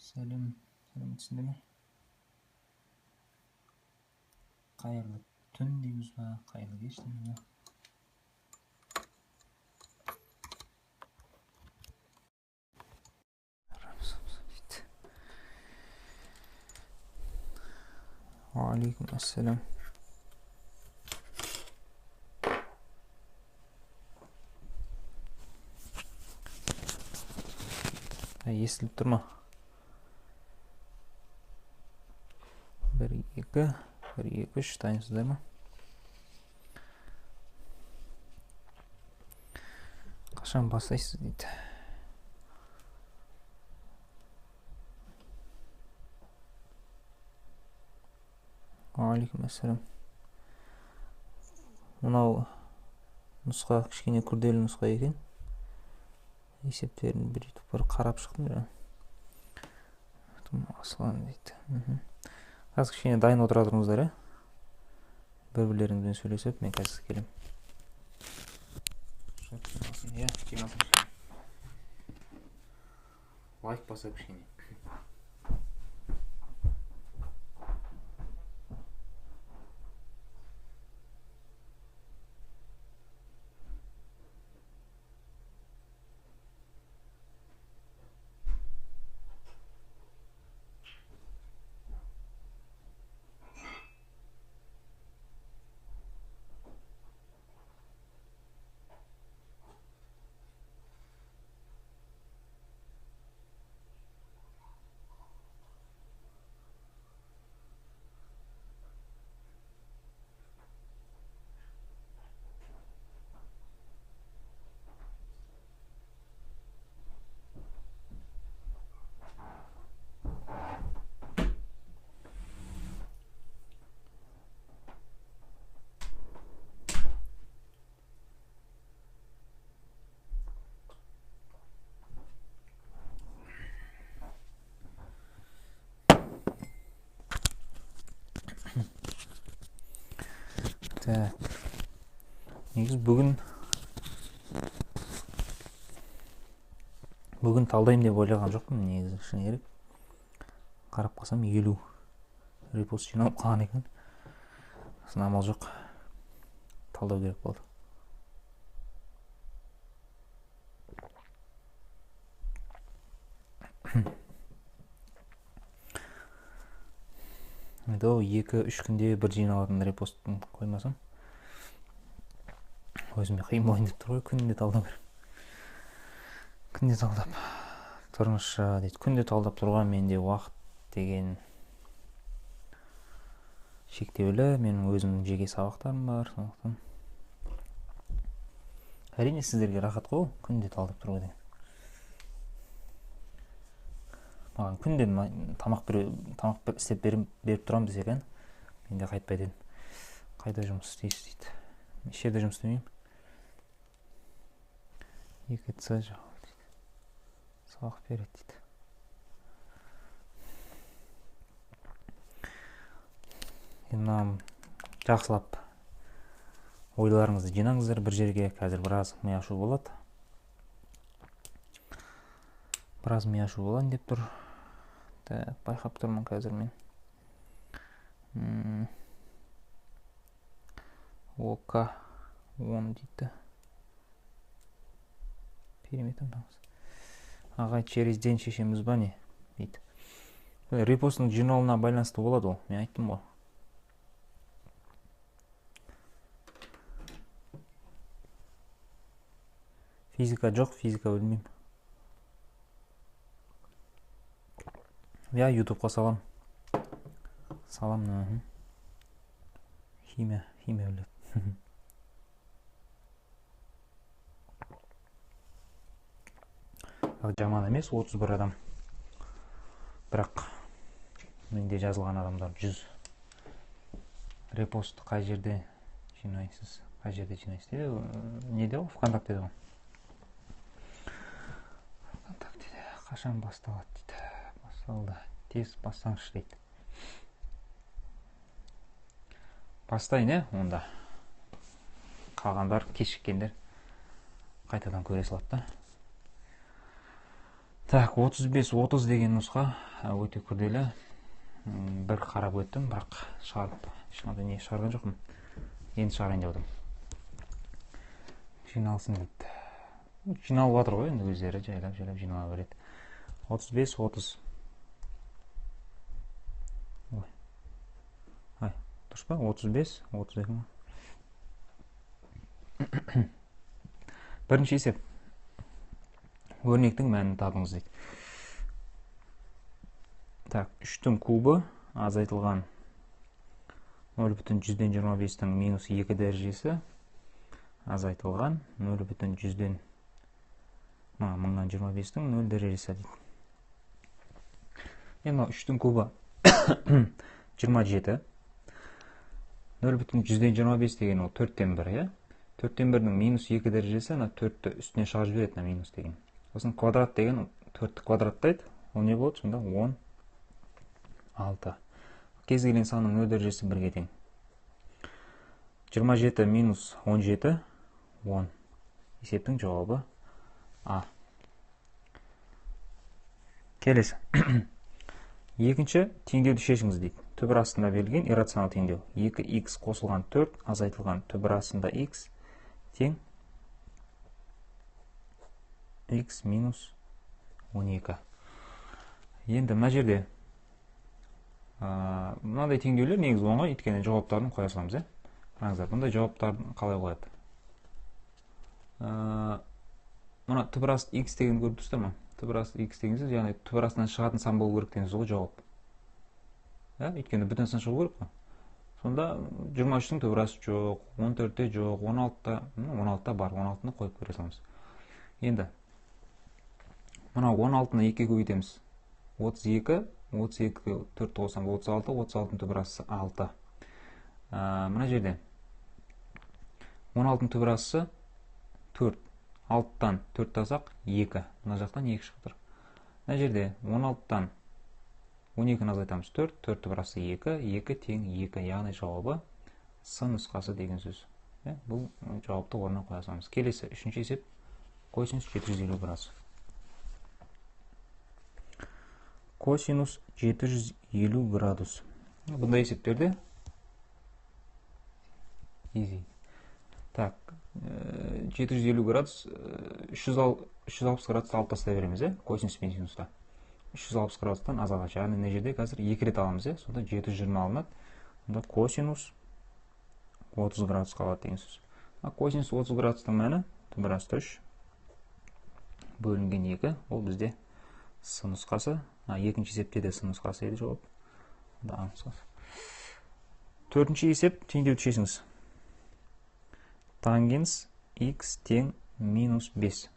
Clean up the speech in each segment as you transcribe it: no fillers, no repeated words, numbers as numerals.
Сәлем, сәлеметсіңдер ме? Қайырлы түн дейміз ба, қайырлы кеш дейміз ба? Алейкум ассалам. Естіліп тұр ма? 1, 2, 3 дайынсыздар ма? Қашан бастайсыз дейді. Алейкум ассалам. Мынау нұсқа кішкене күрделі нұсқа екен. Есептерін бір ютуб қарап шықтым. Аслан дейді. Қазір кішкене дайын отыра тұрыңыздар, бір-бірлеріңізбен сөйлесіп, мен қазір келем. Лайк баса кішкене. Негіз бүгін талдайым деп ойлаған жоқпын, негізі шыны керек. Қарап қалсам 50 репост жиналып қалған екен. Амал жоқ. Талдау керек болды. Енді 2-3 күнде бір жиналатын репостын қоймасам, өзіме қиын болайын деп тұр ғой, күнде талдау керек. Күнде талдап тұрыңызшы дейді. Күнде талдап тұрған менде уақыт деген шектеулі, менің өзімнің жеке сабақтарым бар, сондықтан. Әрине сіздерге рахат қой, күнде талдап тұру деген. Маған күнде тамақ істеп беріп тұрам десе екен, мен де қайтпайды едім. Қайда жұмыс істейсіз дейді. Еш жерде жұмыс істемеймін. 2C жауап дейді. Сабақ береді дейді. Енді жақсылап ойларыңызды жинаңыздар бір жерге. Қазір біраз ми ашу болады. Біраз ми ашу болайын деп тұр. Байқап тұрмын қазір мен. ОК 10 дейді. Переметім таңыз. Ағай, через день шешеміз ба не? Дейді. Репостың жиналуына байланысты болады ол. Мен айттым ғой. Физика жоқ, физика білмеймін. Я ютубқа салам. Салам. Химия біледі. Жаман емес, 31 адам. Бірақ менде жазылған адамдар 100. Репост қай жерде жинайсыз? Қай жерде жинайсыз дейді. Неде ғой? ВКонтактеде ғой. ВКонтактеде қашан басталады дейді. Басталды. Тез бастаңызшы дейді. Бастайын, онда. қалғандар кешіккендер қайтадан көре салады да. Так, 35-30 деген нұсқа өте күрделі. Бір қарап өттім, бірақ шығарып ешқандай не шығарған жоқпын. Енді шығарайын деп отырмын. Жиналсын дейді. Жиналып жатыр ғой, енді өздері жайлап жинала береді. 35-30. Ой, дұрыс па? 35-32 ма? Бірінші есеп. Өрнектің мәнін табыңыз дейді. Так, 3-тің кубы азайтылған 0,125-тің минус 2 дәрежесі азайтылған 0,125-тің 0 дәрежесі дейді. Енді 3-тің кубы 27. 0,125 деген ол 4-тен 1, 4-тен 1-дің минус 2 дәрежесі, 4-ті үстіне шығарып жібереді, минус деген. Сосын квадрат деген 4-ті квадраттайды, ол не болады? Сонда 16. Кез келген санның 0 дәрежесі 1-ге тең. 27 минус 17, 10. Есептің жауабы А. Келесі. Екінші теңдеуді шешіңіз дейді. Түбір астында берілген иррационал теңдеу. 2х қосылған 4 азайтылған түбір астында х тең х минус 12. Енді мына жерде мынандай теңдеулер негізі оңай, өйткені жауаптарын қоя саламыз. Қараңыздар, бұндай жауаптарын қалай қояды? Мына түбір асты х деген көріп тұрсыздар ма? Түбір асты х деген сөз, яғни түбір астынан шығатын сан болу керек деген сөз жауап. Өйткені бүтін сан шығу керек қой. Сонда 23-тің түбір асты жоқ, 14-те жоқ, 16-та бар, 16-ны қойып көре саламыз. Енді мына 16-ны 2-ге көбейтеміз. 32, 32-ге 4 қосам 36, 36-ның түбір асты 6. Мына жерде 16-ның түбір асты 4. 6-тан 4 тасақ 2. Мына жақтан 2 шығып тұр. Мына жерде 16-тан 12-ні азайтамыз 4. 4 түбір асты 2. 2 тең 2. Яғни жауабы С нұсқасы деген сөз. Бұл жауапты орнына қоя саламыз. Келесі үшінші есеп косинус 750 градус. Косинус 750 градус. Бұндай есептерде easy. Так, 750 градус 360 градусты алып тастай береміз, косинус пен синуста. 360 градустан азалғанша, яғни мына жерде қазір 2 рет аламыз, сонда 720 алынады. Сонда косинус 30 градус қалады деген сөз. Косинус 30 градустың мәні түбір асты 3 бөлінген 2, ол бізде С нұсқасы. Екінші есепте де С нұсқасы еді жауап. А нұсқасы. Төртінші есеп теңдеуді шешіңіз. Тангенс х тең минус 5.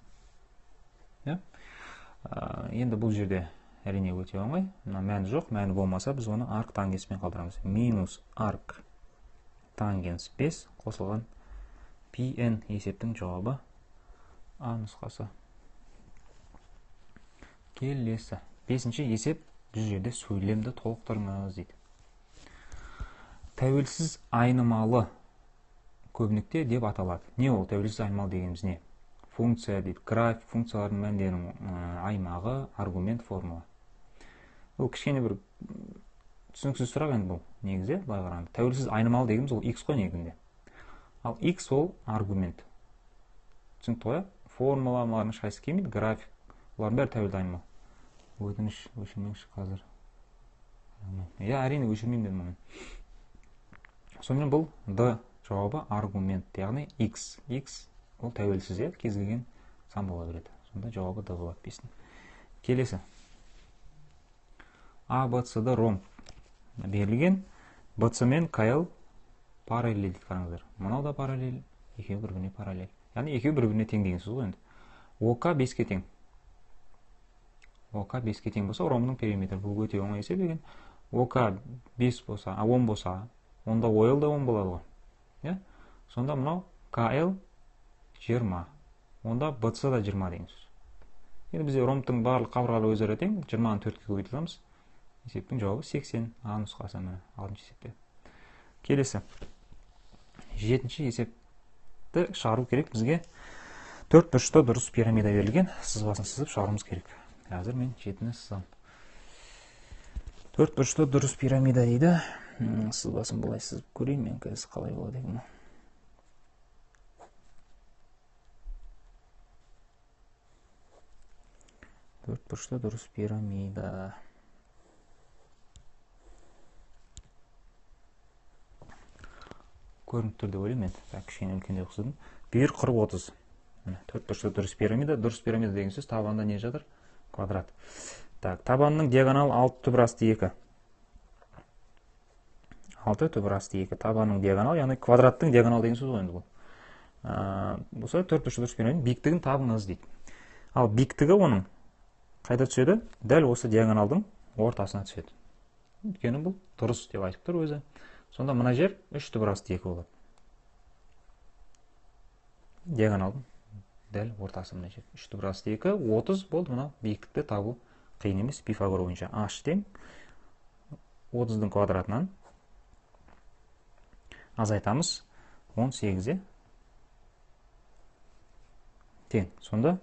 Енді бұл жерде әрине өте оңай. Мәні жоқ, мәні болмаса біз оны арк тангенспен қалдырамыз. Минус арк тангенс 5 қосылған pn есептің жауабы А нұсқасы. Келесі. Бесінші есеп бұл жерде сөйлемді толықтырыңыз дейді. Тәуелсіз айнымалы көбінікте деп аталады. Не ол тәуелсіз айнымалы дегеніміз не? Функция дейді, график, функциялардың мәндерінің аймағы, аргумент, формула. Бұл кішкене бір түсініксіз сұрақ енді бұл негізі, былай қарағанда. Тәуелсіз айнымалы дегеніміз ол x қой негізінде. Ал x ол аргумент. Түсінікті ғой? Формулалардың ешқайсысы келмейді, график, олардың бәрі тәуелді айнымалы. Өтініш өшірмеңші қазір. Әрине өшірмеймін дедім оны. Сонымен бұл d жауабы аргумент, яғни x. X ол тәуелсіз, кез келген сан бола береді. Сонда жауабы d болады 5-тің. Келесі. А, Б, С, Д, ромб берілген. BC мен КЛ параллель дейді, қараңыздар. Мынау да параллель, екеуі бір-біріне параллель. Яғни екеуі бір-біріне тең деген сөз ғой енді. ОК 5-ке тең. ОК 5-ке тең болса, ромбының периметрі бұл өте оңай есеп екен. ОК 5 болса, 10 болса, онда ОЛ да 10 болады ғой. Сонда мынау КЛ 20. Онда БЦ да 20 деген сөз. Енді бізде ромбтың барлық қабырғалары өзара тең, 20-ны 4-ке көбейтеміз. Есептің жауабы 80. А нұсқасы міне, 6-шы есепте. Келесі. 7-ші есеп. шығару керек бізге. Төрт бұрышты дұрыс пирамида берілген. Сызбасын сызып шығаруымыз керек. Қазір мен 7-ні сызам. Төрт бұрышты дұрыс пирамида дейді. Сызбасын бұлай сызып көрейін мен, қазір қалай болады екен. Төрт бұрышты дұрыс пирамида. Көрініп тұр деп ойлаймын мен. Кішкене үлкендеу қысылдым. 1,40-30. Төрт бұрышты дұрыс пирамида. Дұрыс пирамида деген сөз табанда не жатыр? Квадрат. Так, табанның диагоналы 6, түбір асты 2. 6, түбір асты 2. Табанның диагоналы, яғни квадраттың диагоналы деген сөз ғой бұл. Болса, төрт бұрышты дұрыс пирамиданың биіктігін табыңыз дейді. Ал биіктігі оның қайда түседі? Дәл осы диагоналдың ортасына түседі. Өйткені бұл дұрыс деп айтып тұр өзі. Сонда мына жер 3 түбір асты 2 болады. Диагоналдың дәл ортасы мына жер. 3 түбір асты 2, 30 болды. Мына биіктікті табу қиын емес. Пифагор бойынша h тең 30-дың квадратынан азайтамыз 18-е тең. Сонда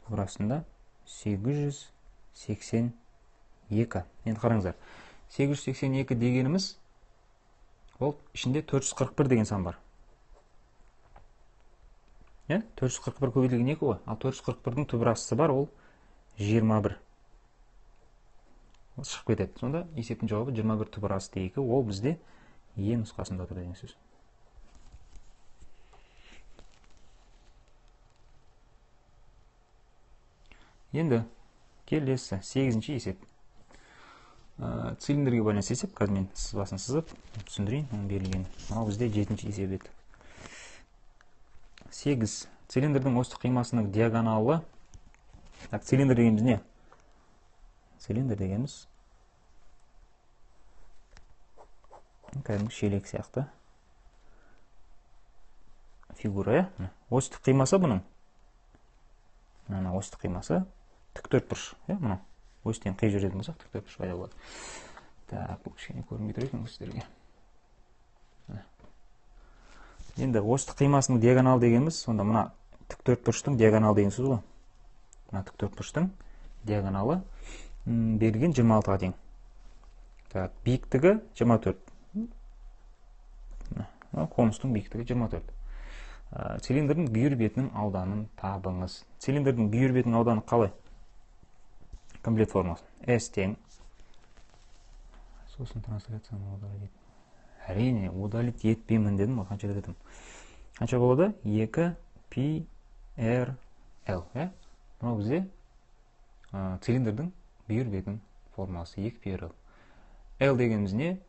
burasында 882. Енді қараңыздар. 882 дегеніміз ол ішінде 441 деген сан бар. 441 көбейтілген 2 ғой. Ал 441-дің түбір астысы бар, ол 21. Ол шығып кетеді. Сонда есептің жауабы 21 түбір асты 2. Ол бізде Е нұсқасында тұр деген сөз. Енді келесі 8-ші есеп. Цилиндрге байланысты есеп. Қазір мен сызбасын сызып түсіндірейін, оның берілгені. Мынау бізде 7-ші есеп еді. 8. Цилиндрдің осьтік қимасының диагоналы. Цилиндр дегеніміз не? Цилиндр дегеніміз кәдімгі шелек сияқты фигура. Осьтік қимасы бұның. Осьтік қимасы тік төртбұрыш. Мұны осьтен қиып жүретін болсақ, тік төртбұрыш пайда болады. Так, бұл кішкене көрінбей тұр екен сіздерге. Енді осьтік қимасының диагоналы дегеніміз, сонда мына тік төртбұрыштың диагоналы деген сөз ғой. Мына тік төртбұрыштың диагоналы берілген 26-ға тең. Так, биіктігі 24. Конустың биіктігі 24. Цилиндрдің бүйір бетінің ауданын табыңыз. Цилиндрдің бүйір бетінің ауданы қалай? Комплект формасы. S тең. Сосын трансляцияны удалить. Әрине, удалить етпеймін дедім, қанша дедім. Қанша болады? 2 π r l. Мынау бізде цилиндрдің бүйір бетінің формасы 2 π r l. L дегеніміз не?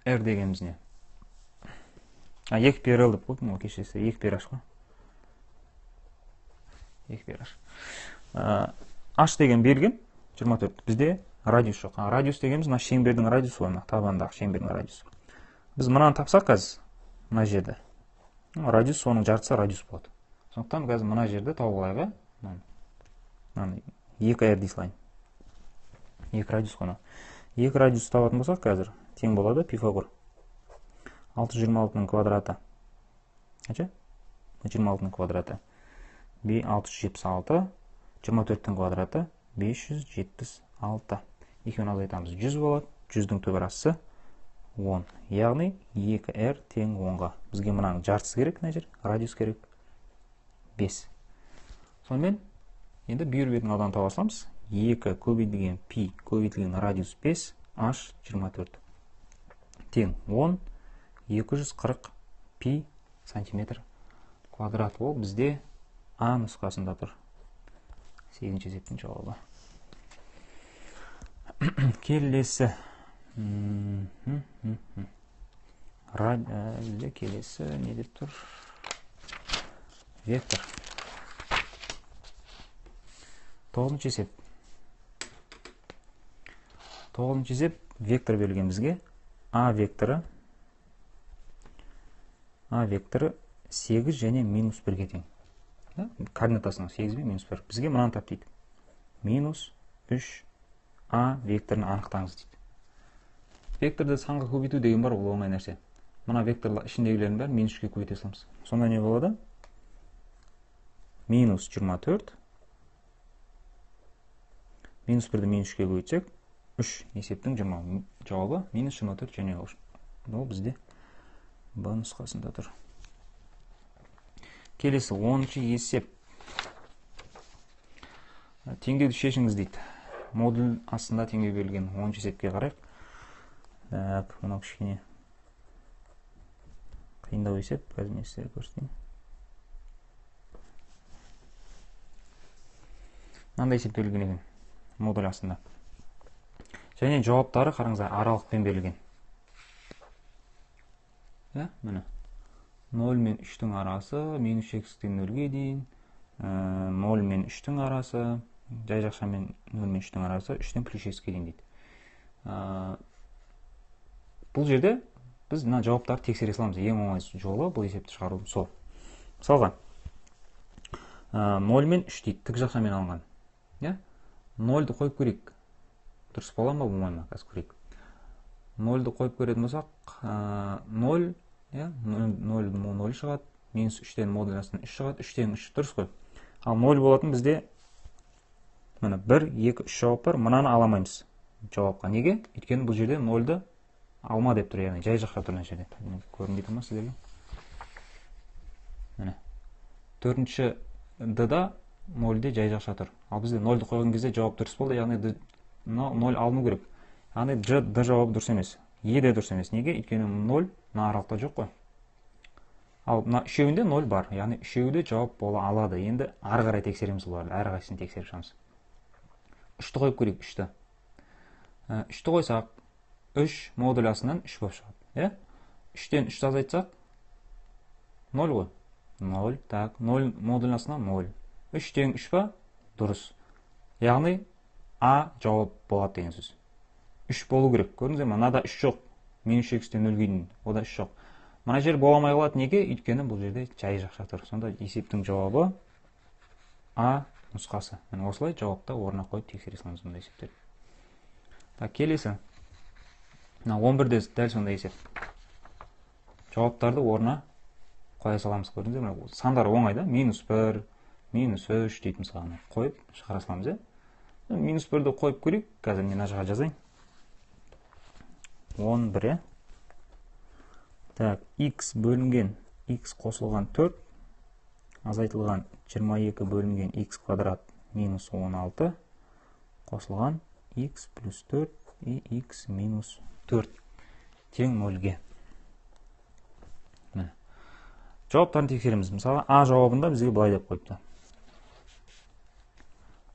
R дегеніміз не? 2 π r l деп қойдым, кешесі 2 π r h қой. 2 π r h. H деген берілген 24. Бізде радиус жоқ. Радиус дегеніміз мына шеңбердің радиусы ғой, табандағы шеңбердің радиусы. Біз мынаны тапсақ қазір, мына жерді. Радиус соның жартысы радиус болады. Сондықтан қазір мына жерді тауып алайық. 2r дей салайын. 2 радиус қана. 2 радиус табатын болсақ қазір тең болады Пифагор. 626-ның квадраты. Қанша? 26-ның квадраты. 676. 24-дің квадраты 576. Екеуін азайтамыз 100 болады. 100-дің түбір асысы 10. Яғни 2r тең 10-ға. Бізге мынаның жартысы керек, мына жер, радиус керек 5. Сонымен енді бүйір бетінің ауданын таба аламыз. 2 көбейтілген π көбейтілген радиус 5, h 24. Тең 10, 240 π сантиметр квадрат. Ол бізде А нұсқасында тұр. 8-ші есептің жауабы. Келесі. Бізде келесі не деп тұр? Вектор. 9-ші есеп. 9-ші есеп вектор берілген бізге. А векторы 8 және минус 1-ге тең. Координатасының 8 бен минус 1. Бізге мынаны тап дейді. Минус 3 А векторын анықтаңыз дейді. Векторды санға көбейту деген бар, ол оңай нәрсе. мына векторлар ішіндегілердің бәрін минус 3-ке көбейте саламыз. Сонда не болады? Минус 24. Минус 1-ді минус 3-ке көбейтсек, 3 есептің жауабы минус 24 және ол бізде Б нұсқасында тұр. Келесі 10-шы есеп. Теңдеуді шешіңіз дейді. Модуль астында теңдеу берілген 10-шы есепке қарайық. Так, мынау кішкене қиындау есеп, қазір мен сіздерге көрсетейін. Мынандай есеп берілген екен модуль астында. Және жауаптары қараңыздар аралықпен берілген. Міне 0 мен 3-тің арасы минус x-тен 0-ге дейін, 0 мен 3-тің арасы, жай жақша мен 0 мен 3-тің арасы 3-тен плюс x-ке дейін дейді. Бұл жерде біз мына жауаптарды тексере саламыз. Ең оңай жолы бұл есепті шығару сол. Мысалға 0 мен 3 дейді, тік жақшамен алынған. 0-ды қойып көрейік. Дұрыс бола ма, болмай ма? Қазір көрейік. 0-ды қойып көретін болсақ, 0 0 шығады, минус 3-тен модуль астынан 3 шығады, 3-тен 3 дұрыс қой. Ал 0 болатын бізде 1, 2, 3 жауап бар, мынаны аламаймыз жауапқа. Неге? Өйткені бұл жерде 0-ды алма деп тұр, яғни жай жаққа тұрған жерде. Көрінбейді ма сіздерге? Міне. 4-ші d-да 0-де жай жақша тұр. Ал бізде 0-ды қойған кезде жауап дұрыс болды, яғни 0 алыну керек. Яғни d жауабы дұрыс емес. Е де дұрыс емес. Неге? Өйткені 0 мына аралықта жоқ қой. Ал мына үшеуінде 0 бар. Яғни үшеуі жауап бола алады. Енді ары қарай тексереміз оларды. Әрі қайсысын тексеріп шығамыз. 3-ті қойып көрейік, 3-ті. 3-ті қойсақ, 3 модуль астынан 3 болып шығады. 3-тен 3-ті азайтсақ 0 ғой. 0. Так, 0 модуль астынан 0. 3-тен 3 ба? Дұрыс. Яғни А жауап болады деген сөз. 3 болу керек. Көрдіңіздер ме? Мынада 3 жоқ. Минус x-тен 0-ге дейін. Ода 3 жоқ. Мына жер боламай қалады. Неге? Өйткені бұл жерде жай жақша тұр. Сонда есептің жауабы А нұсқасы. Осылай жауапта орнына қойып тексере саламыз мұндай есептер. Так, келесі. 11-де дәл сондай есеп. Жауаптарды орнына қоя саламыз. Көрдіңіздер ме? Сандар оңай да. Минус 1, минус 3 дейтін сағаны қойып шығара саламыз. Минус 1-ді қойып көрейік. Қазір мен ажыға жазайын. 11. Так, x бөлінген x қосылған 4, азайтылған 22 бөлінген x квадрат минус 16, қосылған x плюс 4 и x минус 4 тең 0-ге. Жауаптарын тексереміз. Мысалы, А жауабында бізге былай деп қойыпты.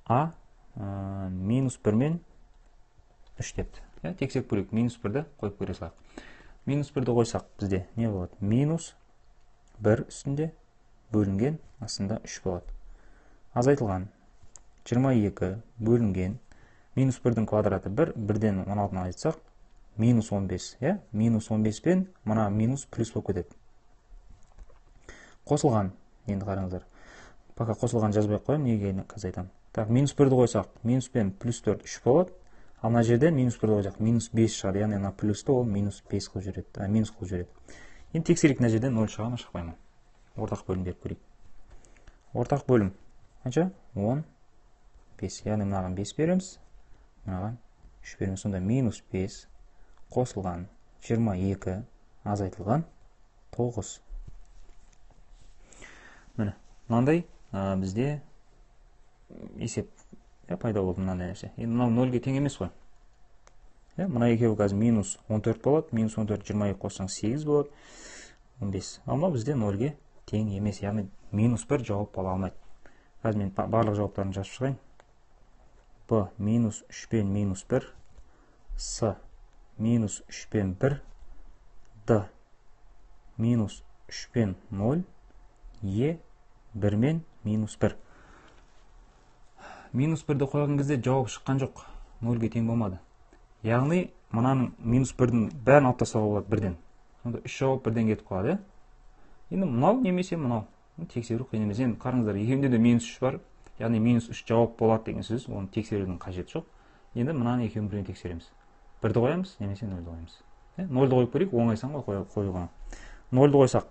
А минус 1 мен 3 депті. Тексеріп көрейік. Минус 1-ді қойып көре салайық. Минус 1-ді қойсақ бізде не болады? Минус 1 үстінде бөлінген астында 3 болады. Азайтылған 22 бөлінген минус 1-дің квадраты 1, 1-ден 16-ны азайтсақ минус 15. Минус 15 пен мына минус плюс болып кетеді. Қосылған, енді қараңыздар. Пока қосылған жазбай қойым, неге қазір айтамын. Так, минус 1-ді қойсақ, минус пен плюс 4 3 болады. Ал мына жерден минус 1-ді қойсақ, минус 5 шығады. Яғни мына плюсті ол минус 5 қылып жүреді. Минус қылып жүреді. Енді тексерейік, мына жерден 0 шыға ма, шықпай ма? Ортақ бөлім беріп көрейік. Ортақ бөлім қанша? 15. Яғни мынаған 5 береміз. Мынаған 3 береміз. Сонда минус 5 қосылған 22 азайтылған 9. Міне, мынандай бізде есеп пайда болды мынандай нәрсе. Енді мынау 0-ге тең емес қой. Мына екеуі қазір минус 14 болады. Минус 14 22 қоссаң 8 болады. 15. Ал мынау бізде 0-ге тең емес. Яғни минус 1 жауап бола алмайды. Қазір мен барлық жауаптарын жазып шығайын. Б минус 3 пен минус 1. С минус 3 пен 1. Д минус 3 пен 0. Е 1 мен минус 1. Минус 1-ді қойған кезде жауап шыққан жоқ. 0-ге тең болмады. Яғни, мынаның минус 1-дің бәрін алып тастауға болады 1-ден. Сонда 3 жауап 1-ден кетіп қалады. Енді мынау немесе мынау. Тексеру қиын емес. Енді қараңыздар, екеуінде де минус 3 бар. Яғни минус 3 жауап болады деген сөз. Оны тексерудің қажеті жоқ. Енді мынаны екеуін бірден тексереміз. 1-ді қоямыз, немесе 0-ді қоямыз. Нольді қойып көрейік, оңайсан ғой қоюға. Нольді қойсақ,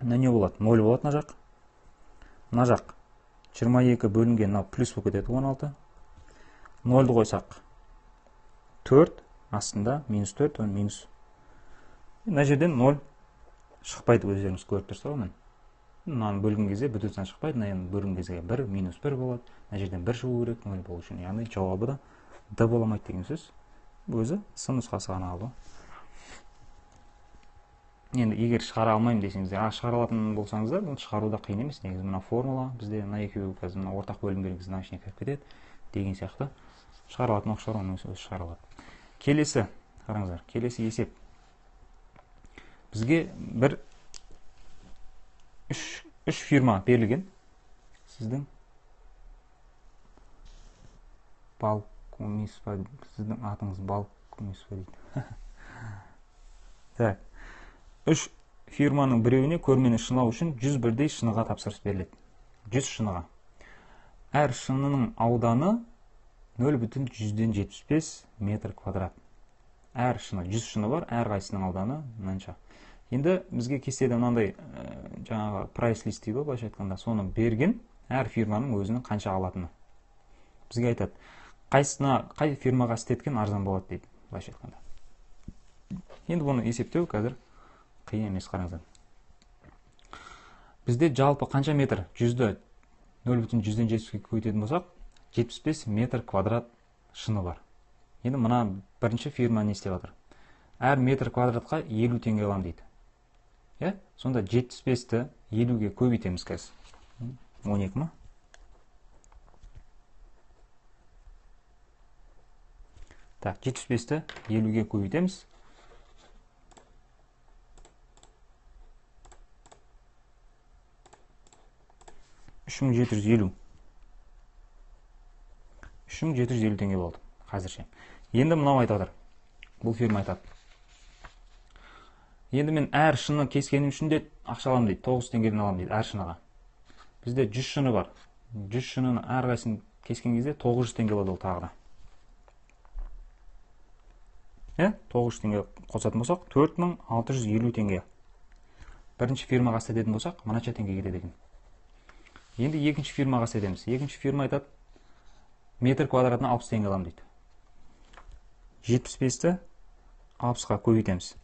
не болады? 0 болады мына жақ. Мына жақ 22 бөлінген, мынау плюс болып кетеді 16. Нольді қойсақ 4, астында минус 4, минус. Мына жерден 0 шықпайды, өздеріңіз көріп тұрсыз ғой. Мынаны бөлген кезде бүтін шықпайды, мына бөлген кезде 1, минус 1 болады. Мына жерден 1 шығу керек 0 болу үшін. Яғни жауабы да Д боламайды деген сөз. Өзі С нұсқасы ғана алды. Енді егер шығара алмаймын десеңіздер, шығара алатын болсаңыздар, бұл шығаруда қиын емес. Негізі мына формула бізде мына екеуі қазір мына ортақ бөлім берген кезде мына ішіне кіріп кетеді деген сияқты. Шығара алатын оқушылар оның өзі шығара алады. Келесі, қараңыздар, келесі есеп. Бізге бір үш фирма берілген. Сіздің Балкомиспа, сіздің атыңыз Балкомиспа дейді. Так. 3 фирманың біреуіне көрмені шынау үшін 100 бірдей шыныға тапсырыс беріледі. 100 шыныға. Әр шынының ауданы 0,175 метр квадрат. Әр шыны, 100 шыны бар, әр қайсының ауданы мынанша. Енді бізге кестеде мынандай жаңағы прайс лист дейді, былайша айтқанда, соны берген әр фирманың өзінің қанша алатыны. Бізге айтады, қай фирмаға істеткен арзан болады дейді, былайша айтқанда. Енді бұны есептеу қазір қиын емес, қараңыздар. Бізде жалпы қанша метр? 100-ді 0,170-ге көйтетін болсақ, 75 метр квадрат шыны бар. Енді мына бірінші фирма не істеп жатыр? Әр метр квадратқа 50 теңге алам дейді. Сонда 75-ті 50-ге көбейтеміз қазір. 12 ма? Так, 75-ті 50-ге көбейтеміз. 3750 теңге болды қазірше. Енді мынау айтады. Бұл фирма айтады. Енді мен әр шыны кескенім үшін де ақша аламын дейді. 9 теңгеден аламын дейді әр шыныға. Бізде 100 шыны бар. 100 шыныны әр қайсысын кескен кезде 900 теңге болады ол тағы да. 900 теңге қосатын болсақ, 4650 теңге. Бірінші фирмаға істететін болсақ, мынанша теңге кетеді екен. Енді екінші фирмаға істетеміз. Екінші фирма айтады, метр квадратына 60 теңге аламын дейді. 75-ті 60-ға көбейтеміз.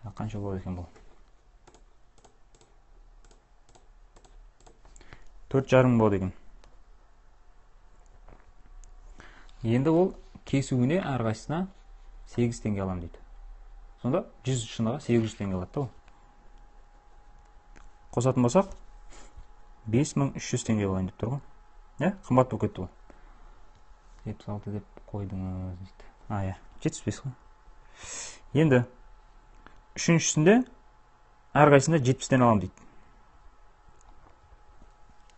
Қанша болады екен бұл? 4,5 болады екен. Енді ол кесуіне әр қайсысына 8 теңге аламын дейді. Сонда 100 шыныға 800 теңге алады да ол. Қосатын болсақ, 5300 теңге болайын деп тұр ғой. Қымбат болып кетті ғой. 76 деп қойдыңыз дейді. 75 ғой. Енді үшіншісінде әр қайсында 70-тен аламын дейді.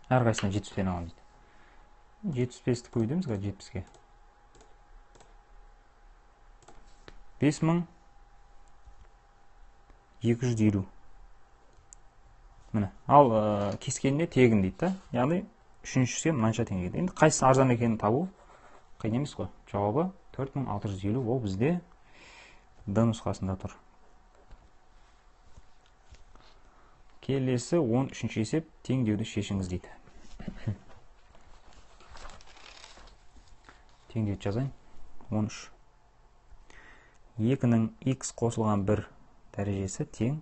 Әр қайсына 70-тен аламын дейді. 75-ті көбейтеміз ғой 70-ге. 5250. Міне, ал кескеніне тегін дейді. Яғни үшіншісіне мынанша теңге. Енді қайсысы арзан екенін табу қиын емес қой. Жауабы 4650, ол бізде Д нұсқасында тұр. Келесі 13-ші есеп, теңдеуді шешіңіз дейді. Теңдеуді жазайын. 13. 2-ның x қосылған 1 дәрежесі тең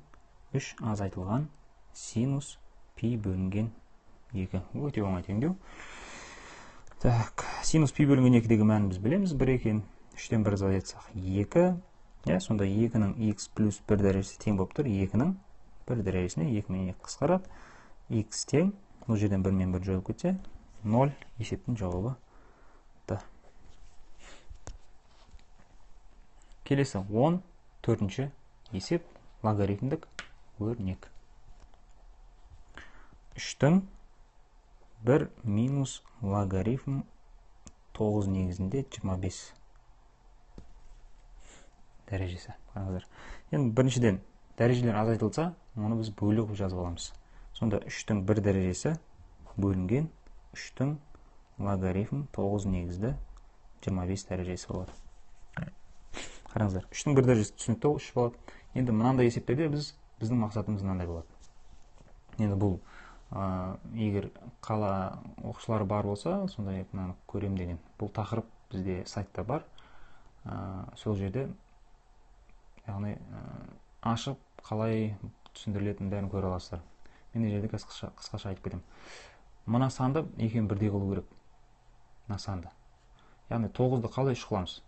3 азайтылған синус пи бөлінген 2. Өте оңай теңдеу. Так, синус пи бөлінген 2-дегі мәнін біз білеміз. 1 екен, 3-тен 1 азайтсақ 2. Сонда 2-ның x плюс 1 дәрежесі тең болып тұр. 2-ның 1 дәрежесіне 2-мен 2 қысқарады. X тең, бұл жерден 1 мен 1 жойылып кетсе, 0. Есептің жауабы Д. Келесі 14-ші есеп, логарифмдік өрнек. 3-тің 1 минус логарифм 9 негізінде 25 дәрежесі. Енді біріншіден дәрежелер азайтылса, оны біз бөліп жазып аламыз. Сонда 3-тің 1 дәрежесі бөлінген 3-тің логарифм 9 негізді 25 дәрежесі болады. Қараңыздар, 3-дің 1 дәрежесі түсінікті, ол 3 болады. Енді мынандай есептерде біздің мақсатымыз мынандай болады. Енді бұл егер қала оқушылары бар болса, сондай мынаны көрем деген. Бұл тақырып бізде сайтта бар. Сол жерде яғни ашып қалай түсіндірілетінін бәрін көре аласыздар. Мен жерде қысқаша айтып кетемін. Мына санды екеуін бірдей қылу керек. Мына санды. Яғни 9-ды қалай 3 қыламыз?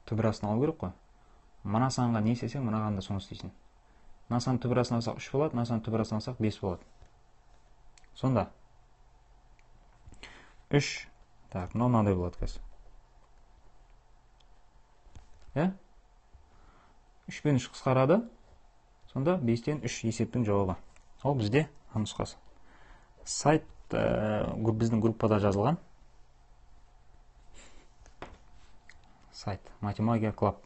Түбірасын алу керек қой. Мына санға не істесең, мынаған да соны істейсің. Мына санды түбірасын алсақ 3 болады, мына санды түбірасын алсақ 5 болады. Сонда 3, так, мынандай болады қазір. 3 пен 3 қысқарады. Сонда 5-тен 3 есептің жауабы. Ол бізде нұсқасы. Сайт біздің группада жазылған. Сайт Математика Клаб.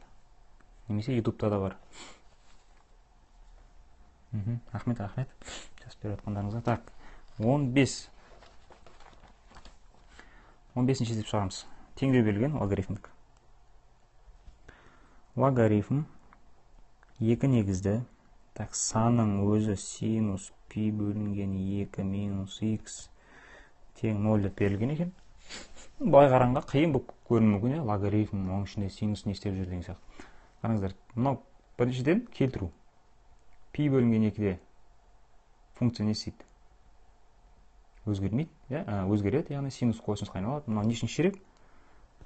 Немесе ютубта да бар. Рахмет. Жазып беріп жатқандарыңызға. Так, 15. 15-ші есеп шығарамыз. Теңдеу берілген логарифмдік. Логарифм 2 негізді. Так, санның өзі синус пи бөлінген 2 минус x тең 0 деп берілген екен. Былай қараңға қиын болып көрінуі мүмкін, логарифм, оның ішінде синус не істеп жүр деген сияқты. Қараңыздар, мынау біріншіден келтіру. Пи бөлінген 2-де функция не істейді? Өзгермейді, өзгереді, яғни синус косинусқа айналады. Мынау нешінші ширек?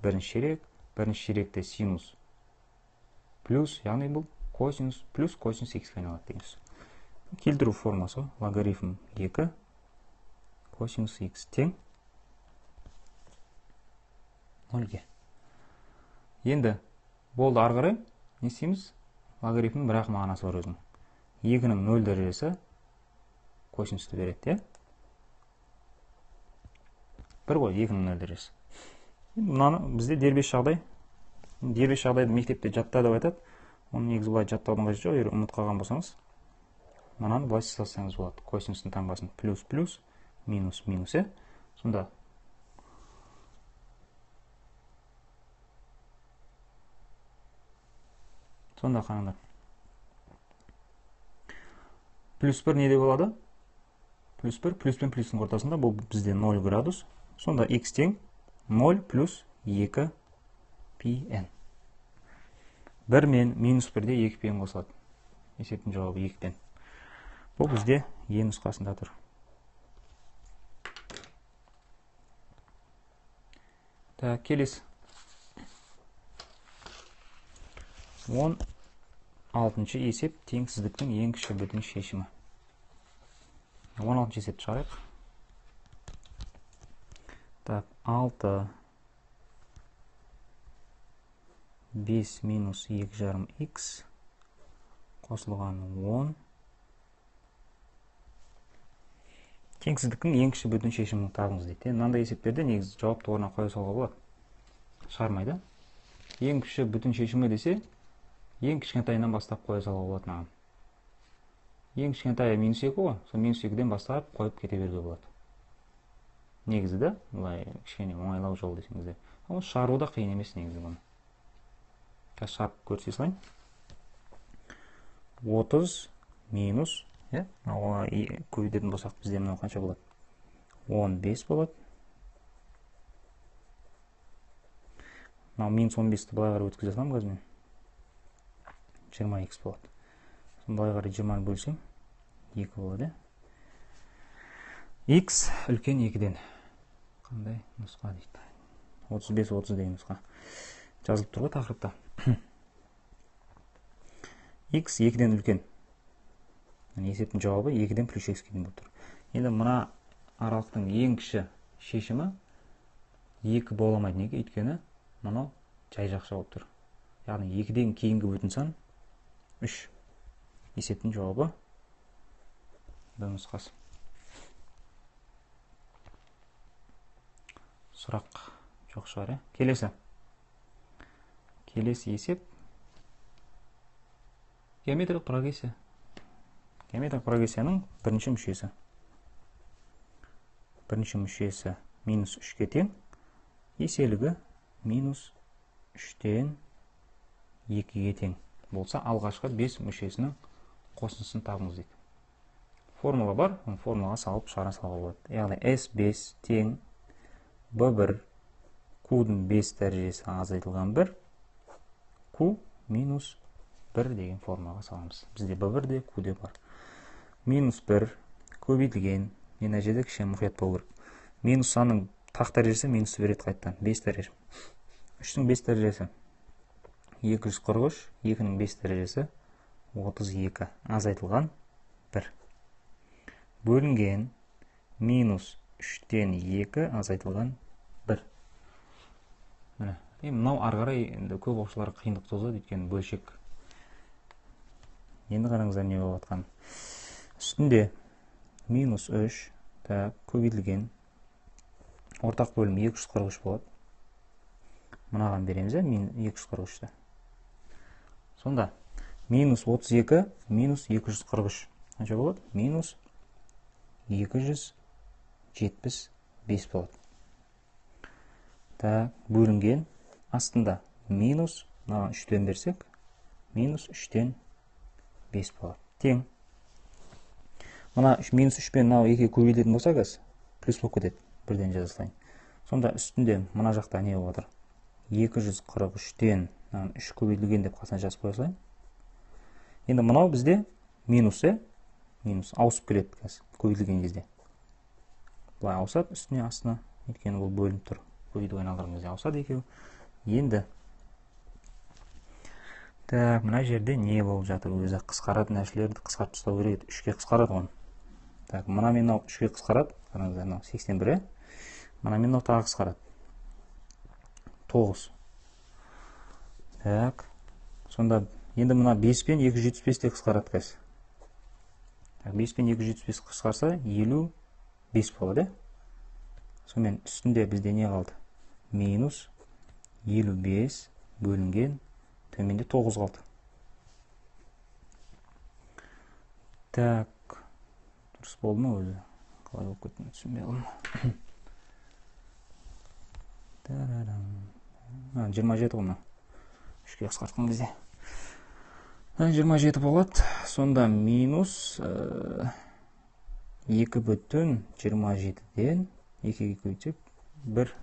Бірінші ширекте синус плюс, яғни бұл косинус плюс косинус x-қа айналады деген сөз. Келтіру формасы логарифм 2 косинус x тең 0-ге. Енді болды, ары қарай не істейміз? Логарифмнің бір-ақ мағынасы бар өзінің. 2-ның 0 дәрежесі косинусты береді, бір ғой 2-ның 0 дәрежесі. Мынаны бізде дербес жағдайды мектепте жатта деп айтады. Оны негізі былай жаттаудың қажеті жоқ, егер ұмытып қалған болсаңыз, мынаны былай салсаңыз болады. Косинустың таңбасын плюс минус минус, сонда қараңдар. Плюс 1 неде болады? Плюс 1, плюс пен плюстің ортасында, бұл бізде 0 градус. Сонда x тең 0 плюс 2 пи n. 1 мен минус 1-де 2 пи n қосылады. Есептің жауабы 2-ден. Бұл бізде е нұсқасында тұр. Так, келесі. 16-шы есеп теңсіздіктің ең кіші бүтін шешімі. 16-шы есепті шығарайық. Так, 6 5 минус 2 жарым x қосылған 10. Теңсіздіктің ең кіші бүтін шешімін табыңыз дейді. Мынандай есептерде негізі жауапты орнына қоя салуға болады. Шығармайды. Ең кіші бүтін шешімі десе, ең кішкентайынан бастап қоя салуға болады маған. Ең кішкентайы минус 2 ғой, сол минус 2-ден бастап қойып кете беруге болады. Негізі де, бұлай кішкене оңайлау жол десеңізде. Ол шығару да қиын емес негізі бұны. Қазір шығарып көрсете салайын. 30 минус, көбейтетін болсақ бізде мынау қанша болады? 15 болады. Мынау минус 15-ті былай қарай өткізе салам қазір мен. 20x болады. Былай қарай 20 бөлсем 2 болады. X үлкен 2-ден. Қандай нұсқа дейді? 35-30 деген нұсқа. Жазылып тұр ғой тақырыпта. X 2-ден үлкен. Есептің жауабы 2-ден плюс x-ке дейін болып тұр. Енді мына аралықтың ең кіші шешімі 2 бола алмайды. Неге? Өйткені мынау жай жақша болып тұр. Яғни 2-ден кейінгі бүтін сан 3. Есептің жауабы Б нұсқасы. Сұрақ жоқ шығар, Келесі есеп геометриялық прогрессия. Геометриялық прогрессияның бірінші мүшесі. Бірінші мүшесі минус 3-ке тең, еселігі минус 3-тен 2-ге тең болса, алғашқы 5 мүшесінің қосындысын табыңыз дейді. Формула бар, формулаға салып шығара салуға болады. Яғни S5 тең B1 Q-дің 5 дәрежесі азайтылған 1 Q минус 1 деген формулаға саламыз. Бізде B1 де Q де бар. Минус 1 көбейтілген, мына жерде кішкене мұқият болу керек. Минус санның тақ дәрежесі минус береді қайттан, 5 дәреже. 3-дің 5 дәрежесі 243, 2-ның 5 дәрежесі 32, азайтылған 1. Бөлінген минус 3-тен 2, азайтылған 1. Мынау арғарай көп оқушыларға қиындық туғызады, өйткені бөлшек. Енді қараңыздар не болып жатқан. Үстінде минус 3, көбейтілген ортақ бөлім 243 болады. Мынаған береміз, 243-ті. Сонда минус 32 минус 243. Қанша болады? Минус 275 болады. Бөлінген астында минус 3-тен берсек, минус 3-тен 5 болады. Тең. Мына минус 3 пен 2 көбейтілетін болса, плюс болып кетеді. Бірден жазылайын. Сонда үстінде мына жақта не болып отыр? 243-тен 3 көбейтілген деп қасына жазып қойсайын. Енді мынау бізде минус ауысып келеді көбейтілген кезде. Бұлай ауысады үстіне астына, өйткені бұл бөлініп тұр. Көбейтілген алған кезде ауысады екеуі. Енді мына жерде не болып жатыр? Өзі қысқаратын нәрселерді қысқартып тастау керек. 3-ке қысқарады ғой. Мына мен 3-ке қысқарады. Қараңыздар, 81. Мына мен тағы қысқарады. 9. Сонда енді мына 5 пен 275 те қысқарады қайсы. 5 пен 275 қысқарса 55 болады. Сонымен үстінде бізде не қалды? Минус 55 бөлінген төменде 9 қалды. Дұрыс болды ма өзі? Қалай болып кеттім түсінбей қалдым. 27 ғой. 3-ке қысқартқан кезде 27 болады. Сонда минус 2,27-ден 2-ге көбейтсек 1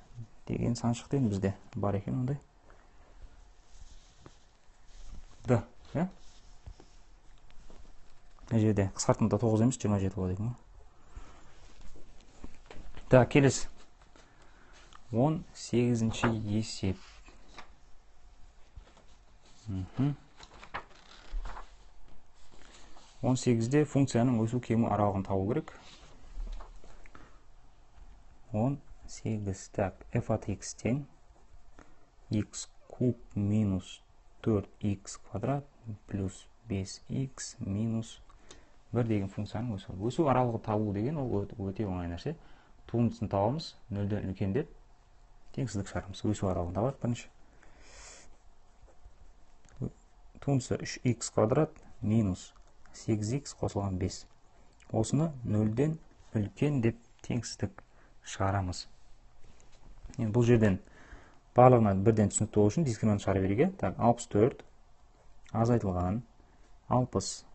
деген сан шықты енді бізде. Бар екен ондай. Мына жерде қысқартқанда 9 емес 27 болады екен. Келесі 18-ші есеп. 18-де функцияның өсу кему аралығын табу керек. 18 f от x тең x куб минус 4x квадрат плюс 5x минус 1 деген функцияның өсу. Өсу аралығы табу деген ол өте оңай нәрсе. Туындысын табамыз, 0-ден үлкен деп теңсіздік шығарамыз. Өсу аралығын табайық бірінші. Туындысы 3x квадрат минус 8x қосылған 5. Осыны 0-ден үлкен деп теңсіздік шығарамыз. Енді бұл жерден барлығына бірден түсінікті болу үшін дискриминант шығара берейік. 64 азайтылған 60.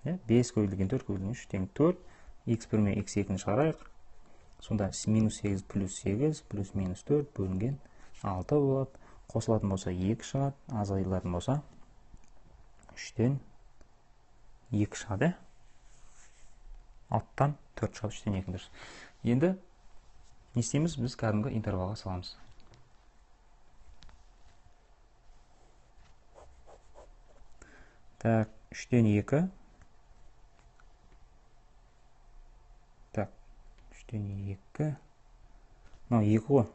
5 көбейтілген 4 көбейтілген 3 тең 4. x1 мен x2-ні шығарайық. Сонда минус 8 плюс 8 плюс минус 4 бөлінген 6 болады. Қосылатын болса 2 шығады. Азайтылатын болса 3-тен 2 шығады. 6-тан 4 шығады. 3-тен 2 дұрыс. Енді не істейміз? Біз кәдімгі интервалға саламыз. Так, 3-тен 2. Так, 3-тен 2. Мынау 2 ғой.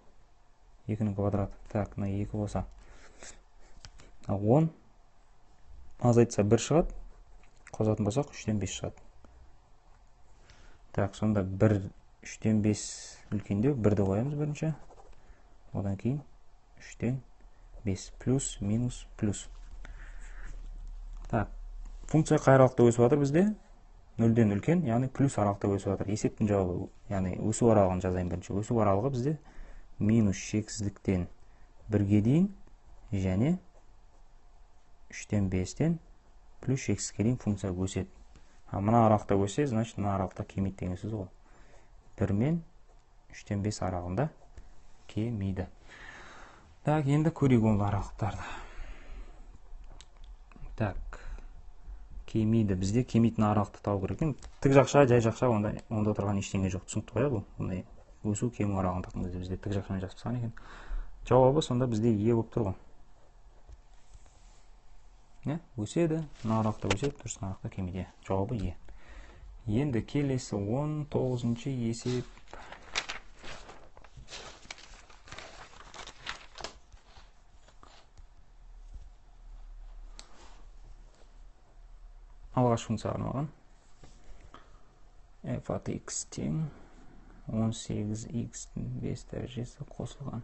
2-нің квадраты. Так, мына 2 болса. 10 азайтса 1 шығады. Қосатын болсақ 3-тен 5 шығады. Так, сонда 3-тен 5 үлкендеу, 1-ді қоямыз бірінші. Одан кейін 3-тен 5 плюс, минус, плюс. Так, функция қай аралықта өсіп жатыр бізде? 0-ден үлкен, яғни плюс аралықта өсіп жатыр. Есептің жауабы, яғни өсу аралығын жазайын бірінші. Өсу аралығы бізде минус шексіздіктен 1-ге дейін және 3-тен 5-тен плюс x-ке дейін функция өседі. Мына аралықта өсе, значит, мына аралықта кемейді деген сөз ғой. 1 мен 3-тен 5 аралығында кемейді. Так, енді көрейік ол аралықтарды. Так, кемейді. Бізде кемейтін аралықты тауып керек. Тік жақша, жай жақша, онда тұрған ештеңе жоқ. Түсінікті ғой бұл. Ондай өсу кему аралығын таққан кезде бізде тік жақшаны жазып екен. Жауабы сонда бізде е болып тұр ғой. Өседі, мына аралықта өседі, дұрыс аралықта кемейді. Жауабы е. Енді келесі 19-ші есеп. Алғаш функция арналған. F от x тең 18x 5 дәрежесі қосылған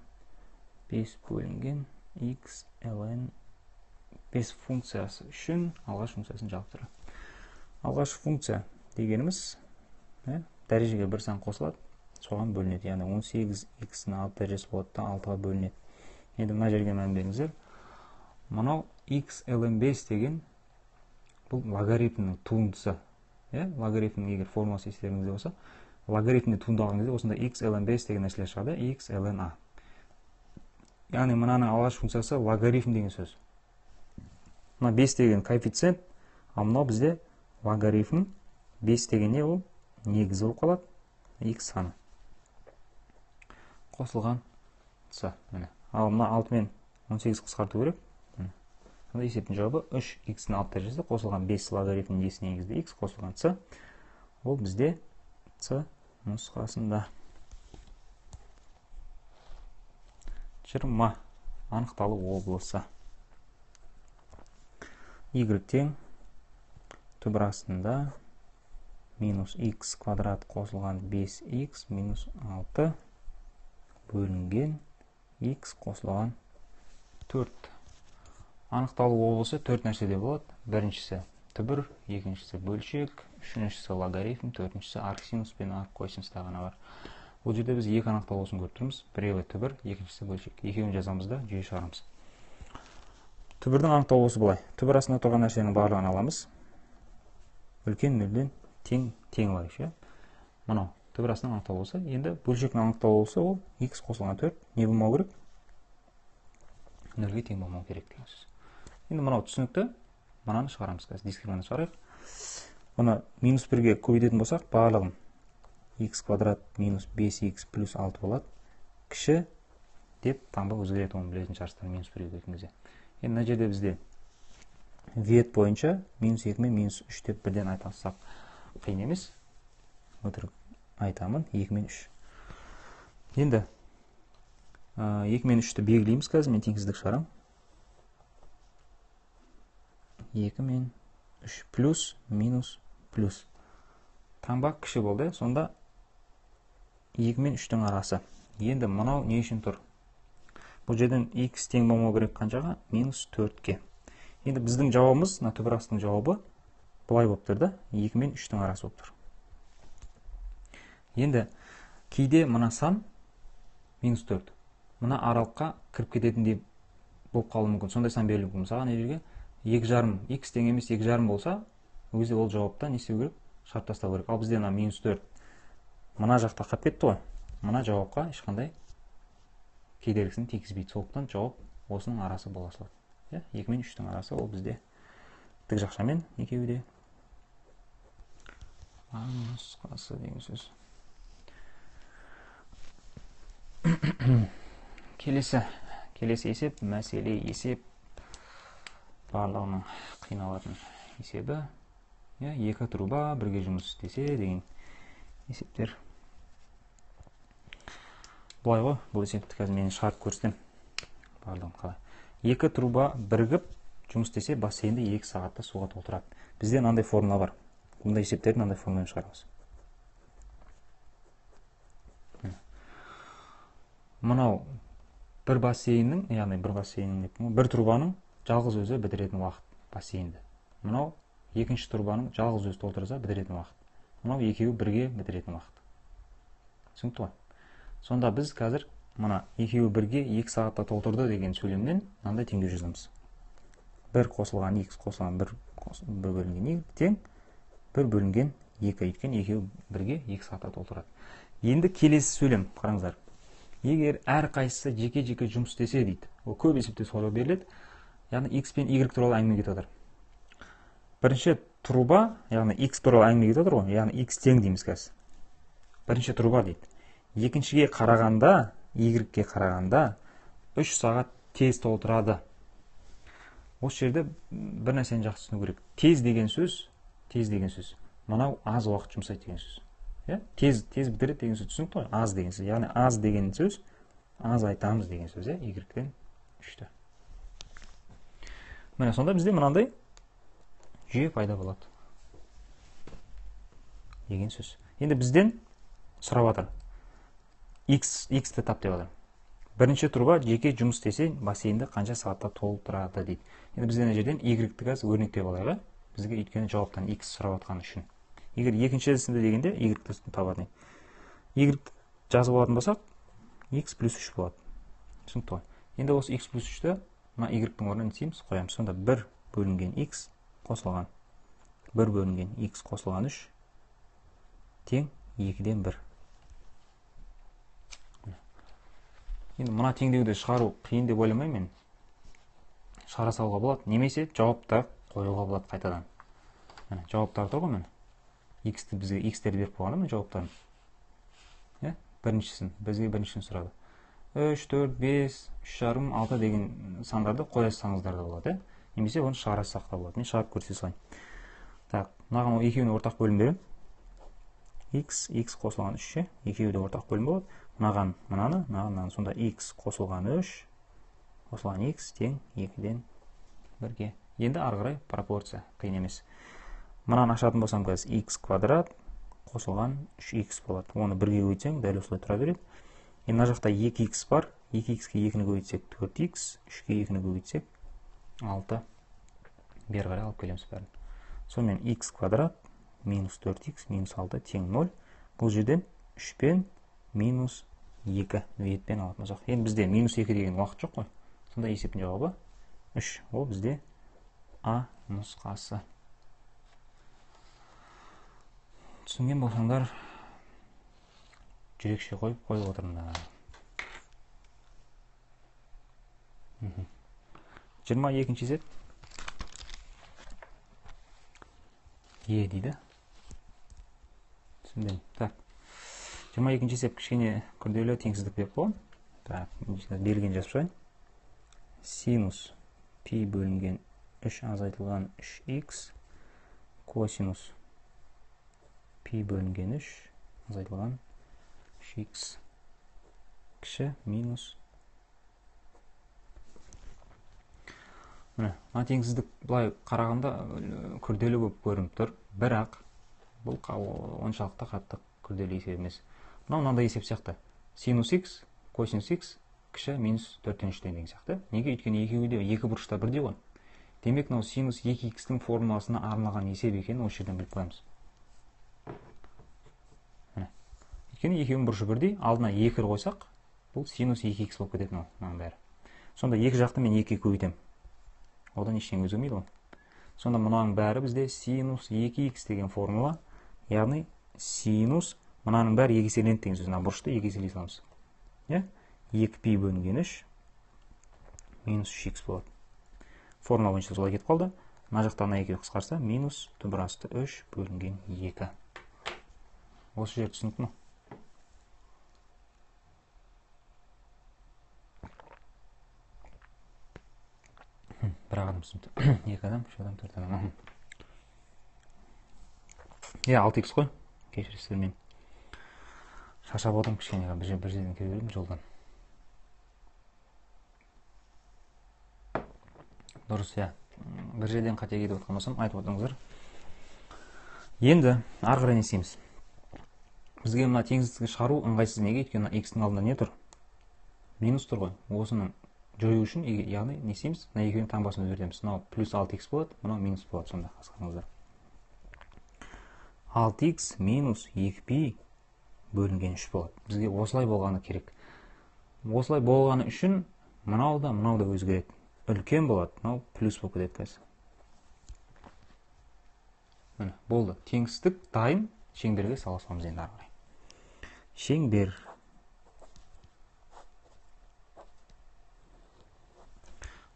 5 бөлінген x ln 5 функциясы үшін алғаш функциясын жалықтырады. Алғаш функция дегеніміз дәрежеге бір сан қосылады, соған бөлінеді. Яғни 18x-ның 6 дәрежесі болады да 6-ға бөлінеді. Енді мына жерге мән беріңіздер. Мынау x ln 5 деген бұл логарифмнің туындысы. Логарифмнің егер формуласы естеріңізде болса, логарифмді туындаған кезде осында x ln 5 деген нәрселер шығады, x ln a. Яғни мынаның алғаш функциясы логарифм деген сөз. Мына 5 деген коэффициент, ал мынау бізде логарифм 5 деген не ол? Негіз болып қалады, x саны. Қосылған с. Ал мына 6 мен 18 қысқарту керек. Есептің жауабы 3x-ның 6 дәрежесі қосылған 5 логарифмнің есі негізді x қосылған с. Ол бізде с нұсқасында. 20. Анықталу облысы. Y тең түбір астында минус x квадрат қосылған 5x минус 6 бөлінген x қосылған 4. Анықталу облысы 4 нәрседе болады. Біріншісі түбір, екіншісі бөлшек, үшіншісі логарифм, төртіншісі арксинус пен арккосинуста ғана бар. Бұл жерде біз екі анықталуысын көріп тұрмыз. Біреуі түбір, екіншісі бөлшек. Екеуін жазамыз да жүйе шығарамыз. Түбірдің анықталуысы былай. Түбір астында тұрған нәрсенің барлығын аламыз. Үлкен нөлден тең лайық. Мынау түбір астының анықталуысы. Енді бөлшектің анықталуысы ол x қосылған 4. Не болмау керек? Нөлге тең болмау керек деген сөз. Енді мынау түсінікті. Мынаны шығарамыз. Қазір дискриминантты шығарайық. Мұны минус 1-ге көбейтетін болсақ, барлығын x квадрат минус 5x плюс 6 болады. Кіші деп таңба өзгереді, оны білетін шығарсыздар минус 1-ге көбейткен кезде. Енді мына жерде бізде вет бойынша минус 2 мен минус 3 деп бірден айтасақ қиын емес. Өтірік айтамын 2 мен 3. Енді 2 мен 3-ті белгілейміз. Қазір мен теңсіздік шығарам. 2 мен 3 плюс минус плюс. Таңба кіші болды. Сонда 2 мен 3-тің арасы. Енді мынау не үшін тұр? Бұл жерден x тең болмау керек қаншаға? Минус 4-ке. Енді біздің жауабымыз, түбір астының жауабы бұлай болып тұрды. 2 мен 3-тің арасы болып тұр. Енді кейде мына сан минус 4. Мына аралыққа кіріп кететіндей болып қалуы мүмкін. Сондай сан берілуі мүмкін. Мысалға не жерге 2,5 x тең емес 2,5 болса, ол кезде ол жауапта не істеу керек? Шарт тастау керек. Ал бізде минус 4 мына жақта қалып кетті ғой. Мына жауапқа ешқандай кедергісін тигізбейді. Сондықтан жауап осының арасы бола салады. 2 мен 3-тің арасы ол бізде тік жақшамен екеуі де нұсқасы деген сөз. Келесі есеп, мәселе есеп. Барлығының қиналатын есебі. Екі труба бірге жұмыс істесе деген есептер. Бұлай ғой, бұл есепті қазір мен шығарып көрсетем. Барлығын қалай. Екі труба бірігіп жұмыс істесе бассейнді 2 сағатта суға толтырады. Бізде мынандай формула бар. Бұндай есептерді мынандай формуламен шығарамыз. Мынау бір бассейннің, яғни бір трубаның жалғыз өзі бітіретін уақыт бассейнді. Мынау екінші трубаның жалғыз өзі толтырса бітіретін уақыт. Мынау екеуі бірге бітіретін уақыт. Түсінікті ғой? Сонда біз қазір мына екеуі бірге 2 сағатта толтырды деген сөйлемнен мынандай теңдеу жазамыз. 1 қосылған x қосылған 1 бөлінген y тең 1 бөлінген 2. Өйткені екеуі бірге 2 сағатта толтырады. Енді келесі сөйлем қараңыздар. Егер әр қайсысы жеке-жеке жұмыс істесе дейді. Ол көп есепте солай беріледі. Яғни x пен y туралы әңгіме кетіп отыр. Бірінші труба, яғни x туралы әңгіме кетіп отыр ғой. Яғни x тең дейміз қазір. Бірінші труба дейді. Екіншіге қарағанда, y-ге қарағанда 3 сағат тез толтырады. Осы жерде бір нәрсені жақсы түсіну керек. Тез деген сөз, мынау аз уақыт жұмсайды деген сөз. Тез бітіреді деген сөз түсінікті ғой? Аз деген сөз. Яғни аз деген сөз, аз айтамыз деген сөз, y-ден 3-ті. Міне сонда бізде мынандай жүйе пайда болады деген сөз. Енді бізден сұрап жатыр. X-ті тап деп жатыр. Бірінші труба жеке жұмыс істесе бассейнді қанша сағатта толтырады дейді. Енді бізден жерден y-ті қазір өрнектеп алайық. Бізге өйткені жауаптан x сұрап жатқаны үшін. Егер екіншісінде дегенде y-ті табады. Y-ті жазып алатын болсақ, x плюс 3 болады. Түсінікті ғой. Енді осы x плюс 3-ті мына y-тің орнына не істейміз? Қоямыз. Сонда 1 бөлінген x қосылған 1 бөлінген x қосылған 3 тең 2-ден 1. Енді мына теңдеуді шығару қиын деп ойламаймын мен. Шығара салуға болады. Немесе жауапты қоюға болады қайтадан. Жауаптар тұр ғой мен. X-ті бізге x-терді беріп қойғанда мен жауаптарын. Біріншісін, бізге біріншісін сұрады. 3, 4, 5, 3,5, 6 деген сандарды қоя салсаңыздар да болады. Немесе оны шығара салсақ та болады. Мен шығарып көрсете салайын. Так, мынаған екеуіне ортақ бөлім беремін. X қосылған 3, екеуі де ортақ бөлім болады. Мынаған мынаны, сонда x қосылған 3, қосылған x тең 2-ден 1-ге. Енді ары қарай пропорция, қиын емес. Мынаны ашатын болсам қазір x квадрат қосылған 3x болады. Оны 1-ге көбейтсең, дәл осылай тұра береді. Енді мына жақта 2x бар, 2x-ке 2-ні көбейтсек 4x, 3-ке 2-ні көбейтсек 6. Бері қарай алып келеміз бәрін. Сонымен x квадрат минус 4x минус 6 тең 0. Бұл жерден 3 пен минус 2 ветпен алатын болсақ. Енді бізде минус 2 деген уақыт жоқ қой. Сонда есептің жауабы 3. Ол бізде А нұсқасы. Түсінген болсаңдар жүрекше қойып отырыңдар. 22-ші есеп Е дейді. Түсіндім. Так. 22-ші есеп кішкене күрделі теңсіздік деп қойған. Так, берілген жазып шығайын. Синус пи бөлінген 3 азайтылған 3x косинус пи бөлінген 3 азайтылған 3x кіші минус. Мына теңсіздік былай қарағанда күрделі болып көрініп тұр, бірақ бұл оншалықты қатты күрделі есеп емес. Мынандай есеп сияқты. Синус x, косинус x кіші минус 4-тен деген сияқты. Неге? Өйткені екеуі де екі бұрышта бірдей ғой. Демек, мынау синус 2x-тің формуласына арналған есеп екенін осы жерден біліп қоямыз. Өйткені екеуінің бұрышы бірдей, алдына 2 қойсақ, бұл синус 2x болып кетеді мынаның бәрі. Сонда екі жақты мен 2-ге көбейтемін. Одан ештеңе өзгермейді ғой. Сонда мынаның бәрі бізде синус 2x деген формула, яғни синус мынаның бәрі 2 еселенеді деген сөз. Мына бұрышты 2 еселей саламыз. 2π бөлінген 3 минус 3x болады. Формула бойынша солай кетіп қалды. Мына жақта ана екеуі қысқарса минус түбірасты 3 бөлінген 2. Осы жер түсінікті ме? Бір адам түсінікті. 2 адам, 3 адам, 4 адам. 6x қой. Кешіресіздер, мен шашап отырмын кішкене, бір жерден келе беремін жолдан. Дұрыс, бір жерден қате кетіп отқан болсам айтып отырыңыздар. Енді ары қарай не істейміз? Бізге мына теңсіздікті шығару ыңғайсыз. Неге? Өйткені x-тің алдында не тұр? Минус тұр ғой. Осының жою үшін, яғни не істейміз? Мына екеуінің таңбасын өзгертеміз. Мынау плюс 6x болады, мынау минус болады. Сонда қараңыздар. 6x минус 2π бөлінген 3 болады. Бізге осылай болғаны керек. Осылай болғаны үшін мынау да өзгереді. үлкен болады, мынау плюс болып кетеді қазір. Міне, болды. Теңсіздік дайын, шеңберге сала саламыз енді ары қарай. Шеңбер.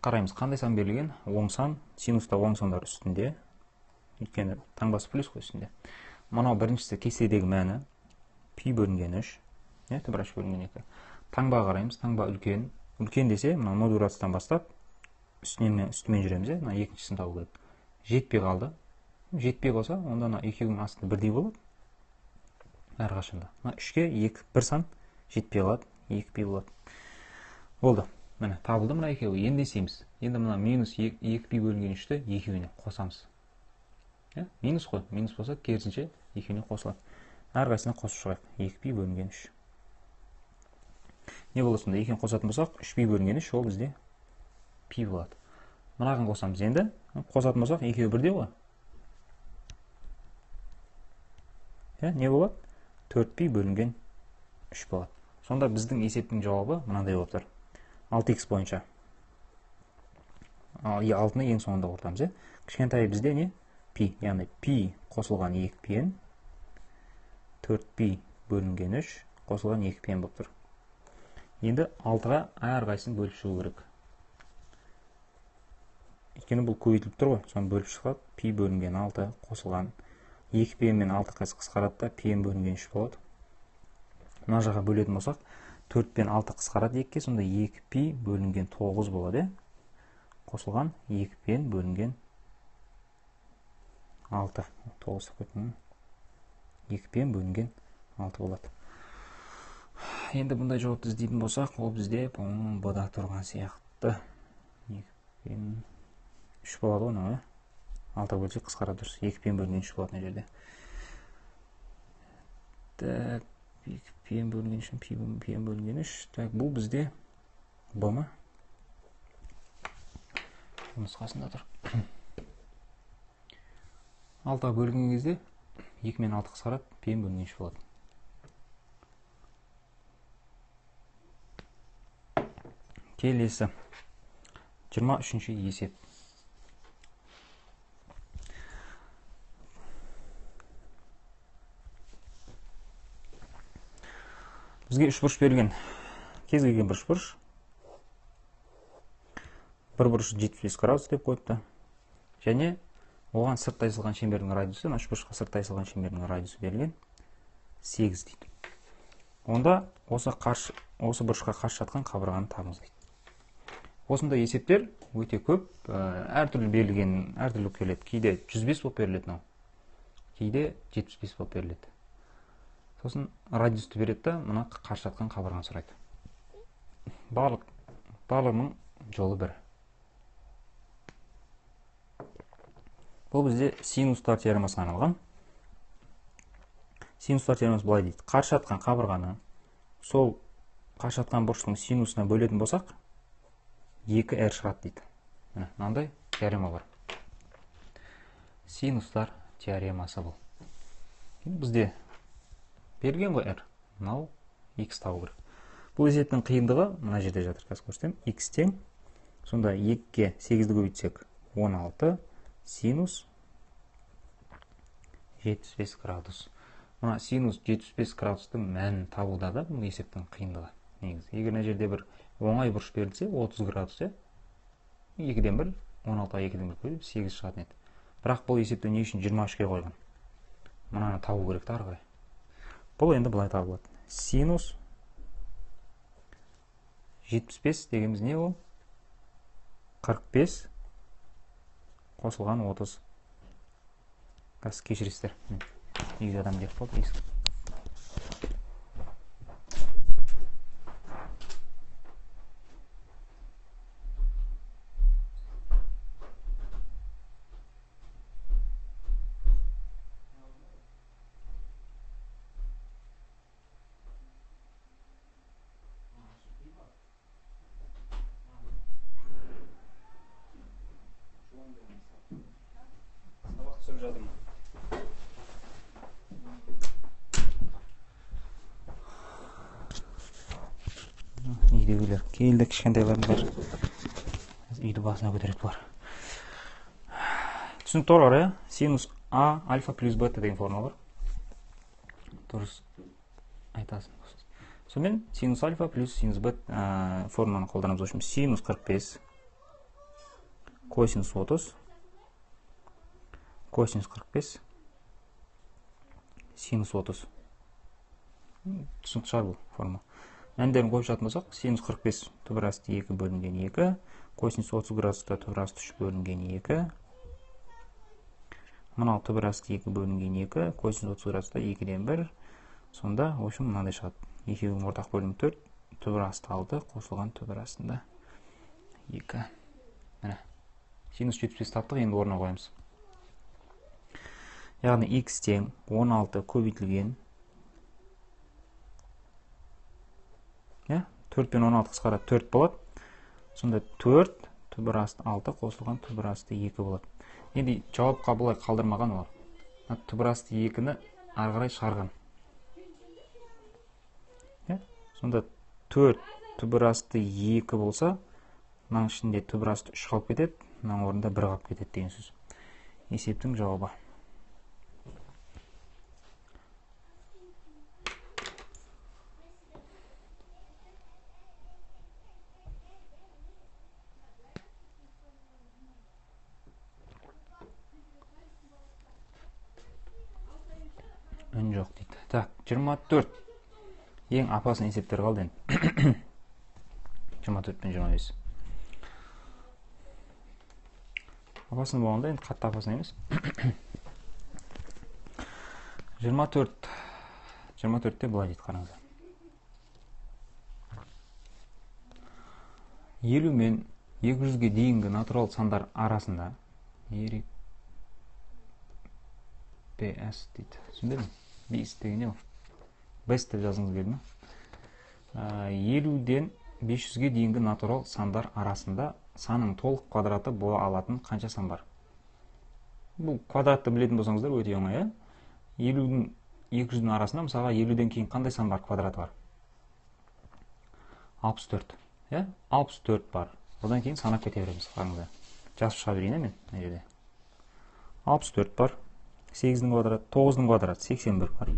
Қараймыз, қандай сан берілген? Оң сан, синуста оң сандар үстінде. Өйткені таңбасы плюс қой үстінде. Мынау біріншісі кестедегі мәні пи бөлінген 3, түбіраш бөлінген 2. Таңба қараймыз, таңба үлкен. Үлкен десе, мына 0 градустан бастап үстімен жүреміз, мына екіншісін табу керек. Жетпей қалды. Жетпей болса, онда мына екеуінің астында бірдей болады. Әрқашанда. Мына 3-ке 1 сан жетпей қалады, 2 пи болады. Болды. Міне, табылды мына екеуі. Енді есейміз. Енді мына минус 2 пи бөлінген 3-ті екеуіне қосамыз. Минус қой. Минус болса, керісінше екеуіне қосылады. Әрқайсына қосып шығайық. 2 пи бөлінген 3. Не болады сонда? Екеуін қосатын болсақ, 3 пи бөлінген 3 ол бізде пи болады. Мынаған қосамыз енді. Қосатын болсақ, екеуі бірдей ғой. Не болады? 4 пи бөлінген 3 болады. Сонда біздің есептің жауабы мынандай болып тұр. 6х бойынша. 6-ны ең соңында ортамыз. Кішкентай бізде не? Пи. Яғни пи қосылған 2 пиен 4 пи бөлінген 3 қосылған 2 пиен болып тұр. Енді 6-ға әрқайсысын бөліп шығу керек. Өйткені бұл көбейтіліп тұр ғой. Соны бөліп шығады. Пи бөлінген 6 қосылған 2 пиен мен 6 қайсы қысқарады да пиен бөлінген 3 болады. Мына жаққа бөлетін болсақ, 4 пен 6 қысқарады 2-ке, сонда 2 пи бөлінген 9 болады. Қосылған 2 пиен бөлінген 6. 9 көтінің 2 пиен бөлінген 6 болады. Енді бұндай жауапты іздейтін болсақ, ол бізде бұда тұрған сияқты. 2 пен 3 болады оның, 6 бөлсек қысқарады дұрыс. 2 пен бөлінген 3 болады жерде. 2 пен бөлінген 3, пен бөлінген 3. Бұл бізде бұ ма? Нұсқасында тұр. 6-ға бөлінген кезде 2 мен 6 қысқарады, пен бөлінген 3 болады. Келесі 23-ші есеп. Бізге 3 бұрыш берілген. Кез келген бұрыш. Бір бұрышы 75 градус деп қойыпты. Және оған сырттай сызылған шеңбердің радиусы, 3 бұрышқа сырттай сызылған шеңбердің радиусы берілген 8 дейді. Онда осы бұрышқа қарсы жатқан қабырғаны табыңыз дейді. Осындай есептер өте көп, әртүрлі берілген, әртүрлі келеді. Кейде 105 болып беріледі, кейде 75 болып беріледі. Сосын радиусты береді да, мұна қарсы жатқан қабырғаны сұрайды. Барлығының жолы бір. Бұл бізде синустар теоремасына арналған. Синустар теоремасы былай дейді. Қарсы жатқан қабырғаны сол қарсы жатқан бұрыштың синусына бөлетін болсақ, 2r шығады дейді. Мынандай теорема бар. Синустар теоремасы бұл. Бізде берілген ғой r. Мынау x табу керек. Бұл есептің қиындығы мына жерде жатыр. Қазір көрсетем. X тең. Сонда 2-ге 8-ді көбейтсек 16 синус 75 градус. Мына синус 75 градустың мәнін табуда да бұл есептің қиындығы. Негізі, егер мына жерде бір оңай бұрыш берілсе 30 градус, 2-ден 1, 16-ға 2-ден 1 көбейтіп 8 шығатын еді. Бірақ бұл есепті не үшін 23-ге қойған? Мынаны табу керек ары қарай. Бұл енді былай табылады. Синус 75 дегеніміз не ол? 45 қосылған 30. Қазір кешіресіздер. Үйге адам деп болды. Үйдегілер келді, кішкентайлардың бар. қазір үйді басына көтереді бұлар. Түсінікті ғой, иә? Синус А альфа плюс бета деген формула бар. Дұрыс айтасың. Сонымен синус альфа плюс синус бета формуланы қолданамыз. Общем, синус 45, косинус 30, косинус 45, синус 30. Түсінікті шығар бұл формула. Мәндерін қойып жататын болсақ, синус 45 түбір асты 2 бөлінген 2, косинус 30 градуста түбір асты 3 бөлінген 2, мынау түбір асты 2 бөлінген 2, косинус 30 градуста 2-ден 1, сонда, в общем, мынандай шығады. Екеуінің ортақ бөлімі 4, түбір асты 6, қосылған түбір астында 2. Міне, синус 75 таптық, енді орнына қоямыз. Яғни x тең 16 көбейтілген 4 пен 16 қысқарады 4 болады. Сонда 4 түбір асты 6 қосылған түбір асты 2 болады. Енді жауапқа бұлай қалдырмаған олар. Түбір асты 2-ні ары қарай шығарған. Сонда 4 түбір асты 2 болса, мынаның ішінде түбір асты 3 қалып кетеді, мынаның орнында 1 қалып кетеді деген сөз. Есептің жауабы. Үн жоқ дейді. Так, 24. Ең апасын есептер қалды енді. 24 пен 25. Апасын болғанда енді қатты апасын емес. 24-те былай дейді, қараңыздар. 50 мен 200-ге дейінгі натурал сандар арасында BS дейді. Түсіндіңіз бе? BS деген не ол? BS деп жазыңыз келді ме? 50-ден 500-ге дейінгі натурал сандар арасында санның толық квадраты бола алатын қанша сан бар? Бұл квадратты білетін болсаңыздар өте оңай, 50-дің 200-дің арасында мысалға 50-ден кейін қандай сан бар, квадраты бар? 64. 64 бар. Одан кейін санап кете береміз, қараңыздар. Жазып шыға берейін мен мына жерде. 64 бар. 8-дің квадраты, 9-ның квадраты 81 бар.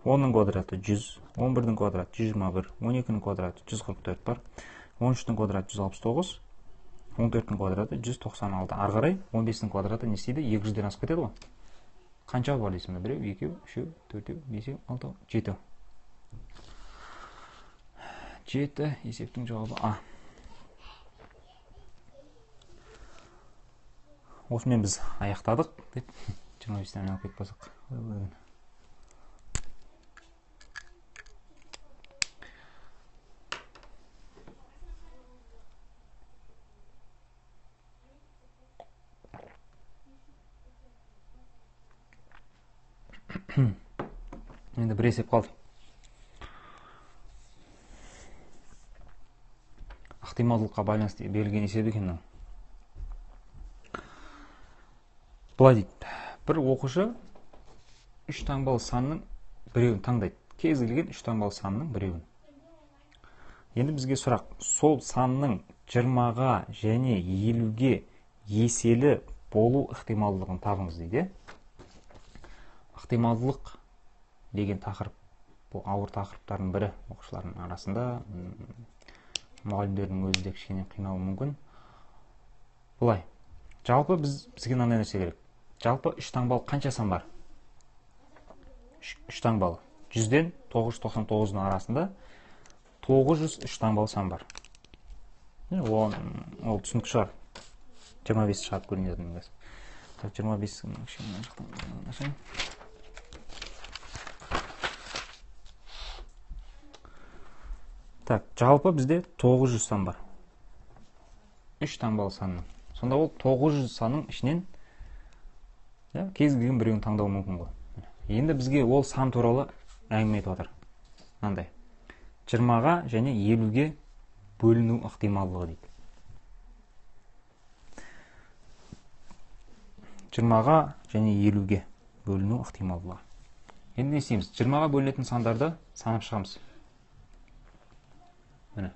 10-ның квадраты 100, 11-дің квадраты 121, 12-ның квадраты 144 бар. 13-дің квадраты 169, 14-дің квадраты 196. Ары қарай 15-дің квадраты не істейді? 200-ден асып кетеді ғой. Қанша бар дейсің? Біреу, екеу, үшеу, төртеу, бесеу, алтау, 7. 7 есептің жауабы А. Осымен біз аяқтадық деп 25-тен алып кетіп басық. Енді бір есеп қалды. Ықтималдылыққа байланысты берілген есеп екен. Былай дейді. Бір оқушы 3 таңбалы санның біреуін таңдайды. Кез келген 3 таңбалы санның біреуін. Енді бізге сұрақ, сол санның 20-ға және 50-ге еселі болу ықтималдылығын табыңыз дейді. Ықтималдылық деген тақырып, бұл ауыр тақырыптардың бірі оқушылардың арасында. Мұғалімдердің өзі де кішкене қинауы мүмкін. Бұлай. Жалпы бізге мынандай нәрсе керек. Жалпы 3 таңбалы қанша сан бар? 3 таңбалы. 100-ден 999-ның арасында 903 таңбалы сан бар. Ол түсінікті шығар. 25 шығарып көрінетін. 25 Так, жалпы бізде 900 сан бар. 3 таңбалы санның. Сонда ол 900 санның ішінен кез келген біреуін таңдау мүмкін ғой. Енді бізге ол сан туралы әңгіме етіп отыр. Мынандай. 20-ға және 50-ге бөліну ықтималдығы дейді. 20-ға және 50-ге бөліну ықтималдығы. Енді не істейміз? 20-ға бөлінетін сандарды санап шығамыз. Міне.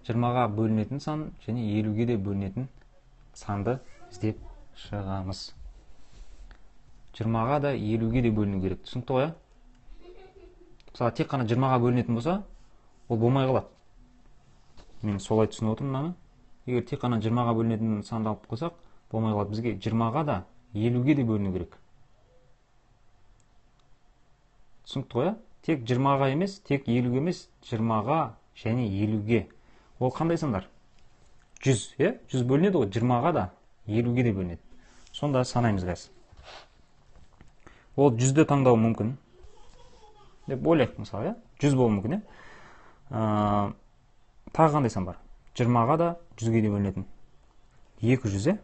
20-ға бөлінетін сан және 50-ге де бөлінетін санды іздеп шығамыз. 20-ға да 50-ге де бөліну керек. Түсінікті ғой? Мысалы, тек қана 20-ға бөлінетін болса, ол болмай қалады. Мен солай түсініп отырмын мынаны. Егер тек қана 20-ға бөлінетін санды алып қойсақ, болмай қалады. Бізге 20-ға да 50-ге де бөліну керек. Түсінікті ғой? Тек 20-ға емес, тек 50-ге емес, 20-ға және 50-ге. Ол қандай сандар? 100, 100 бөлінеді ғой, 20-ға да 50-ге де бөлінеді. Сонда санаймыз қазір. Ол 100-ді таңдау мүмкін. Деп ойлайық мысалы, 100 болуы мүмкін, Тағы қандай сан бар? 20-ға да 100-ге де бөлінетін 200,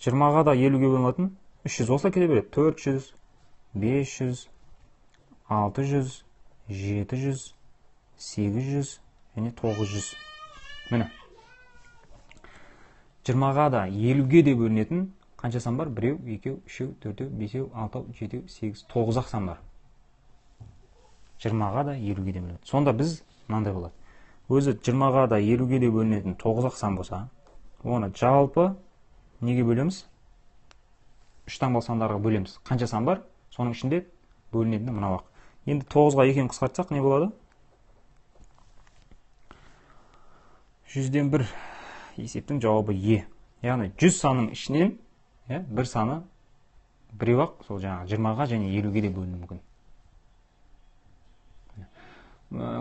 20-ға да 50-ге бөлінетін 300, осылай кете береді. 400, 500, 600, 700, 800 және 900. Міне. 20-ға да 50-ге де бөлінетін қанша сан бар? 1, 2, 3, 4, 5, 6, 7, 8, 9 сан бар. 20-ға да 50-ге де бөлінеді. Сонда біз мынандай болады. Өзі 20-ға да 50-ге де бөлінетін 9 сан болса, оны жалпы неге бөлеміз? 3 таңбалы сандарға бөлеміз. Қанша сан бар? Соның ішінде бөлінетіні мынау ақ. Енді 9-ға 2-ні қысқартсақ не болады? 100-ден 1 есептің жауабы Е. Яғни 100 санның ішінен бір саны біреу ақ сол жаңағы 20-ға және 50-ге де бөлінуі мүмкін.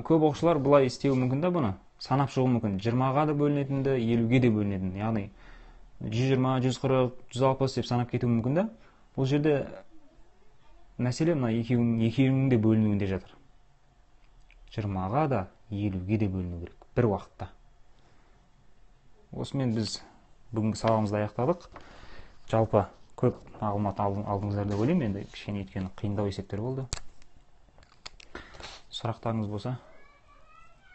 Көп оқушылар бұлай істеуі мүмкін да бұны. Санап шығуы мүмкін. 20-ға да бөлінетінді, 50-ге де бөлінетінді. Яғни 120, 140, 160 деп санап кетуі мүмкін да. Бұл жерде мәселе мына екеуінің де бөлінуінде жатыр. 20-ға да 50-ге де бөліну керек бір уақытта. Осымен біз бүгінгі сабағымызды аяқтадық. Жалпы көп мағлұмат алдыңыздар деп ойлаймын. Енді кішкене өйткені қиындау есептер болды. Сұрақтарыңыз болса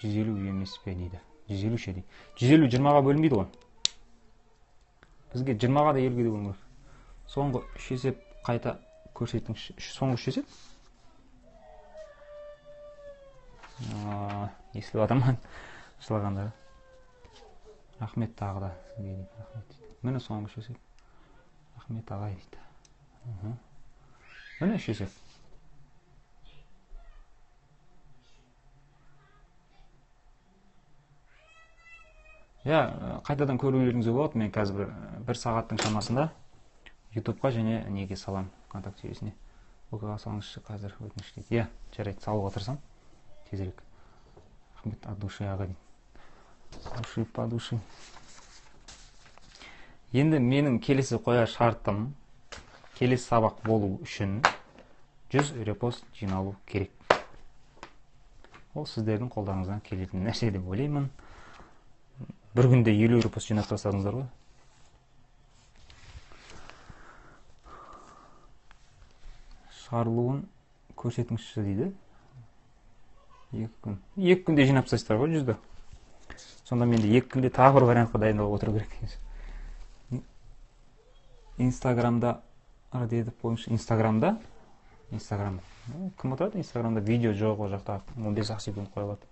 150 емес пе дейді. 150 ше дейді. 150 20-ға бөлінбейді ғой. Бізге 20-ға да 50-ге де бөліну керек. Соңғы 3 есеп қайта көрсетіңізші. Соңғы 3 есеп. Естіліп адаман жылағандар. Рахмет тағы да сізге дейді. Рахмет дейді. Міне соңғы 3 есеп. Рахмет ағай дейді. Міне 3 есеп. Қайтадан көрулеріңізге болады. Мен қазір бір сағаттың шамасында YouTube-қа және неге салам контакт жүйесіне. Оқуға салыңызшы қазір өтініш дейді. Жарайды, салуға тырысам. Тезірек. Рахмет от души аға дейді. Души по души. Енді менің келесі қояр шартым, келесі сабақ болу үшін 100 репост жиналу керек. Ол сіздердің қолдарыңыздан келетін нәрсе деп ойлаймын. Бір күнде 50 репост жинап тастадыңыздар ғой. Шығарылуын көрсетіңізші дейді. 2 күн. 2 күнде жинап тастайсыздар ғой 100-ді. Сонда менде 2 күнде тағы бір вариантқа дайындалып отыру керек. Инстаграмда деді қойыңызшы. Инстаграмда кім отырады? Инстаграмда видео жоқ, ол жақта 15 секунд қойылады.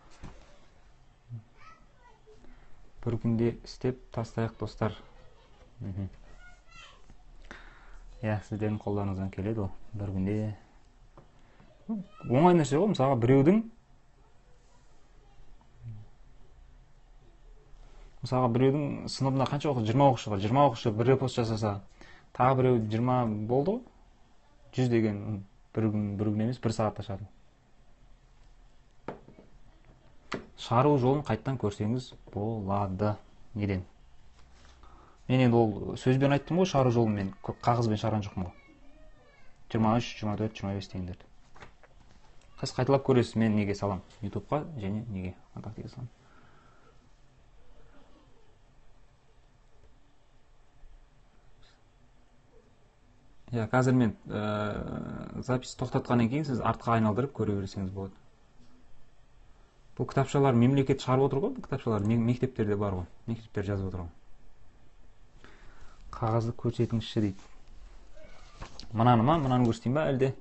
Бір күнде істеп тастайық достар. Сіздердің қолдарыңыздан келеді ол. Бір күнде оңай нәрсе ғой. Мысалға біреудің сыныбында қанша оқушы? 20 оқушы бар. 20 оқушы бір репост жасаса, тағы біреу 20 болды ғой. 100 деген бір күн емес, бір сағатта шығады. Шығару жолын қайттан көрсеңіз болады. Неден? Мен енді ол сөзбен айттым ғой, шығару жолын мен қағазбен шығарған жоқпын ғой. 23, 24, 25 дегендерді. Қыз қайталап көресіз, мен неге салам? YouTube-қа және неге? Контактіге салам. Қазір мен запись тоқтатқаннан кейін сіз артқа айналдырып көре берсеңіз болады. Бұл кітапшалар мемлекет шығарып отыр ғой, бұл кітапшалар мектептерде бар ғой, мектептер жазып отыр ғой. Қағазды көрсетіңізші дейді. Мынаны ма, мынаны көрсетейін ба әлде?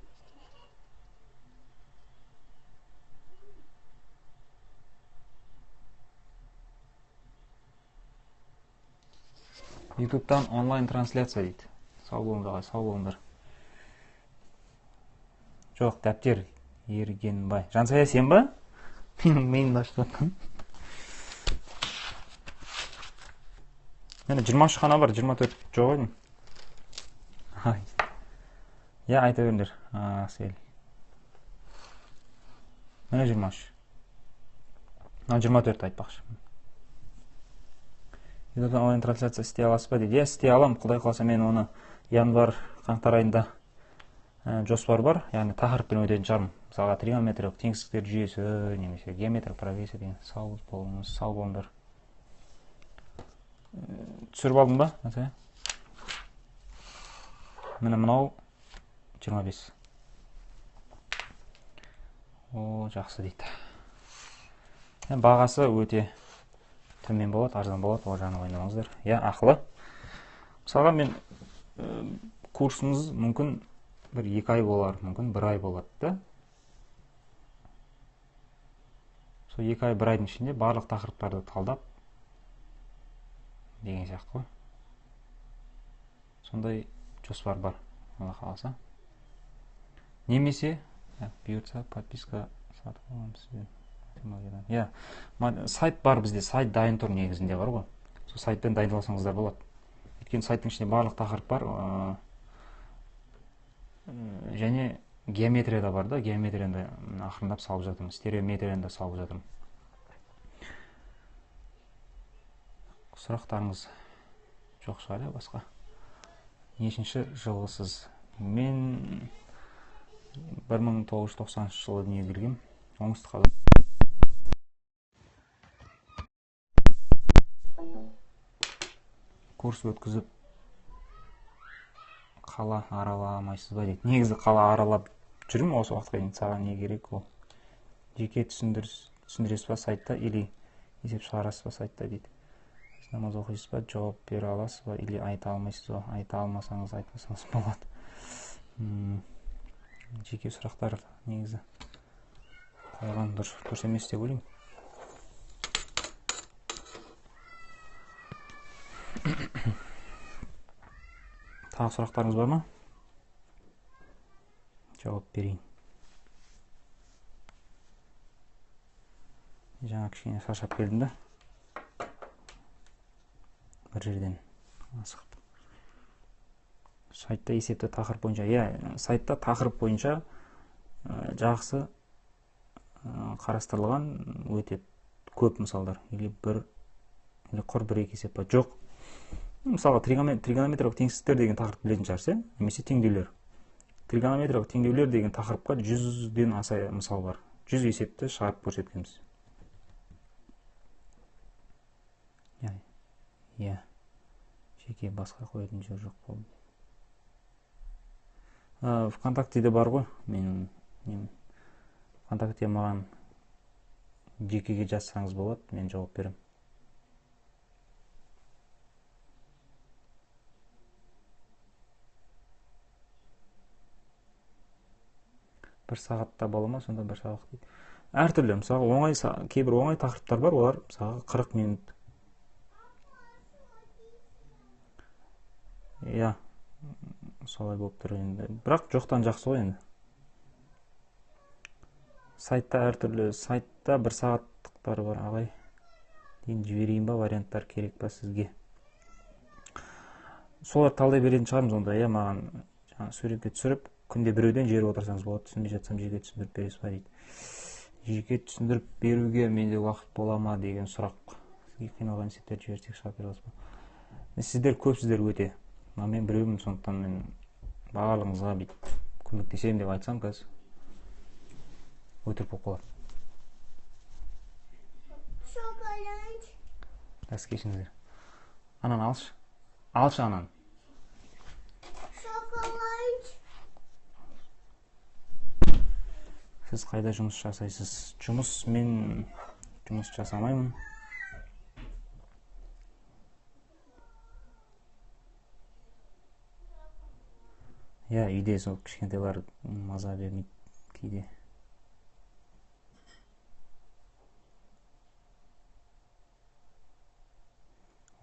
ютубтан онлайн трансляция дейді. Сау болыңдар ағай, сау болыңдар. Жоқ, дәптер Ергенбай. Жансая, сен ба? Менің миымды ашып жатқан. Мені 23 қана бар, 24 жоқ едім. Я, айта беріңдер. Сел. Мені 23. 24 айтпақшы. ютубтан онлайн трансляция істей аласыз ба дейді. Істей алам, құдай қаласа мен оны январь қаңтар айында жоспар бар, яғни тақырыппен өтетін шығармын. Мысалға тригонометриялық теңсіздіктер жүйесі немесе геометриялық прогрессия деген. Сау болыңыз, сау болыңдар. Түсіріп алдың ба? Міне мынау 25. О, жақсы дейді. Бағасы өте төмен болады, арзан болады, ол жағына ойнамаңыздар. Я, ақылы. Мысалға мен курсымыз мүмкін бір 2 ай болар, мүмкін 1 ай болады да. Сол 2 ай 1 айдың ішінде барлық тақырыптарды талдап деген сияқты ғой. Сондай жоспар бар, Алла қаласа. Немесе бұйыртса подписка сатып аламын сізден. Я, сайт бар бізде, сайт дайын тұр негізінде бар ғой. Сол сайтпен дайындалсаңыздар болады. Өйткені сайттың ішінде барлық тақырып бар. Және геометрия да бар да, геометрияны ақырындап салып жатырмын, стереометрияны да салып жатырмын. Сұрақтарыңыз жоқ шығар, басқа. Нешінші жылғысыз? Мен 1990 жылы дүниеге келгем, оңтүстік Қазақстан. Курс өткізіп қала араламайсыз ба дейді. Негізі қала аралап жүрмін осы уақытқа дейін. Саған не керек ол? Жеке түсіндіресіз ба сайтта или есеп шығарасыз ба сайтта дейді. Намаз оқисыз ба, жауап бере аласыз ба или айта алмайсыз ба? Айта алмасаңыз айтпасаңыз болады. Жеке сұрақтар негізі қойған дұрыс емес деп ойлаймын. Тағы сұрақтарыңыз бар ма? Жауап берейін. Жаңа кішкене шаршап келдім да. Бір жерден асығып. Сайтта есепті тақырып бойынша, сайтта тақырып бойынша жақсы қарастырылған өте көп мысалдар. Или құр 1-2 есеп па? Жоқ. Мысалға тригонометриялық теңсіздіктер деген тақырып білетін шығарсыз, немесе теңдеулер. Тригонометриялық теңдеулер деген тақырыпқа 100-ден аса мысал бар. 100 есепті шығарып көрсеткенбіз. Жеке басқа қоятын жер жоқ болды. ВКонтактеде бар ғой, мен ВКонтакте маған жекеге жазсаңыз болады, мен жауап берем. Бір сағатта бола ма, сонда 1 сағат дейді. Әртүрлі, мысалы, кейбір оңай тақырыптар бар, олар мысалы 40 минут. Я, солай болып тұр енді. Бірақ жоқтан жақсы ғой енді. Сайтта әртүрлі, сайтта 1 сағаттықтар бар, ағай. Дейін жіберейін ба, варианттар керек па сізге? Солар талдай беретін шығармыз онда, маған суретке түсіріп, күнде біреуден жері отырсаңыз болады, түсінбей жатсам жеке түсіндіріп бересіз ба дейді. Жеке түсіндіріп беруге менде уақыт бола ма деген сұрақ. Сізге қиналған есептерді жіберсек шығарып бересіз ба? Сіздер көпсіздер өте. Мен біреумін, сондықтан мен барлығыңызға көмектесемін деп айтсам қазір өтірік болып қалады. Дәс кешіңіздер. Анан алшы. Алшы анан. Сіз қайда жұмыс жасайсыз? Мен жұмыс жасамаймын. Үйде сол кішкентайлар маза бермейді кейде.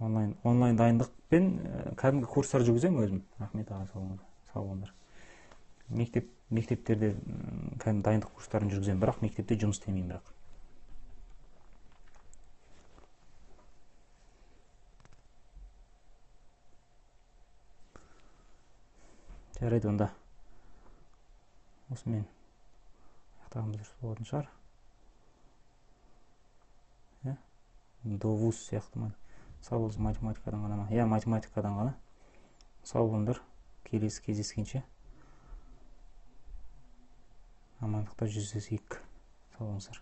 онлайн дайындықпен кәдімгі курстар жүргіземін өзім. Рахмет аға, сау болыңдар. Мектептерде кәдімгі дайындық курстарын жүргіземін, бірақ мектепте жұмыс істемеймін бірақ. Жарайды, онда осымен аяқтағанымыз дұрыс болатын шығар. До вуз сияқты ма? Сау болыңыз, математикадан ғана ма? Иә, математикадан ғана. Сау болыңдар. Келесі кездескенше амандықта жүздесейік. Сау болыңыздар.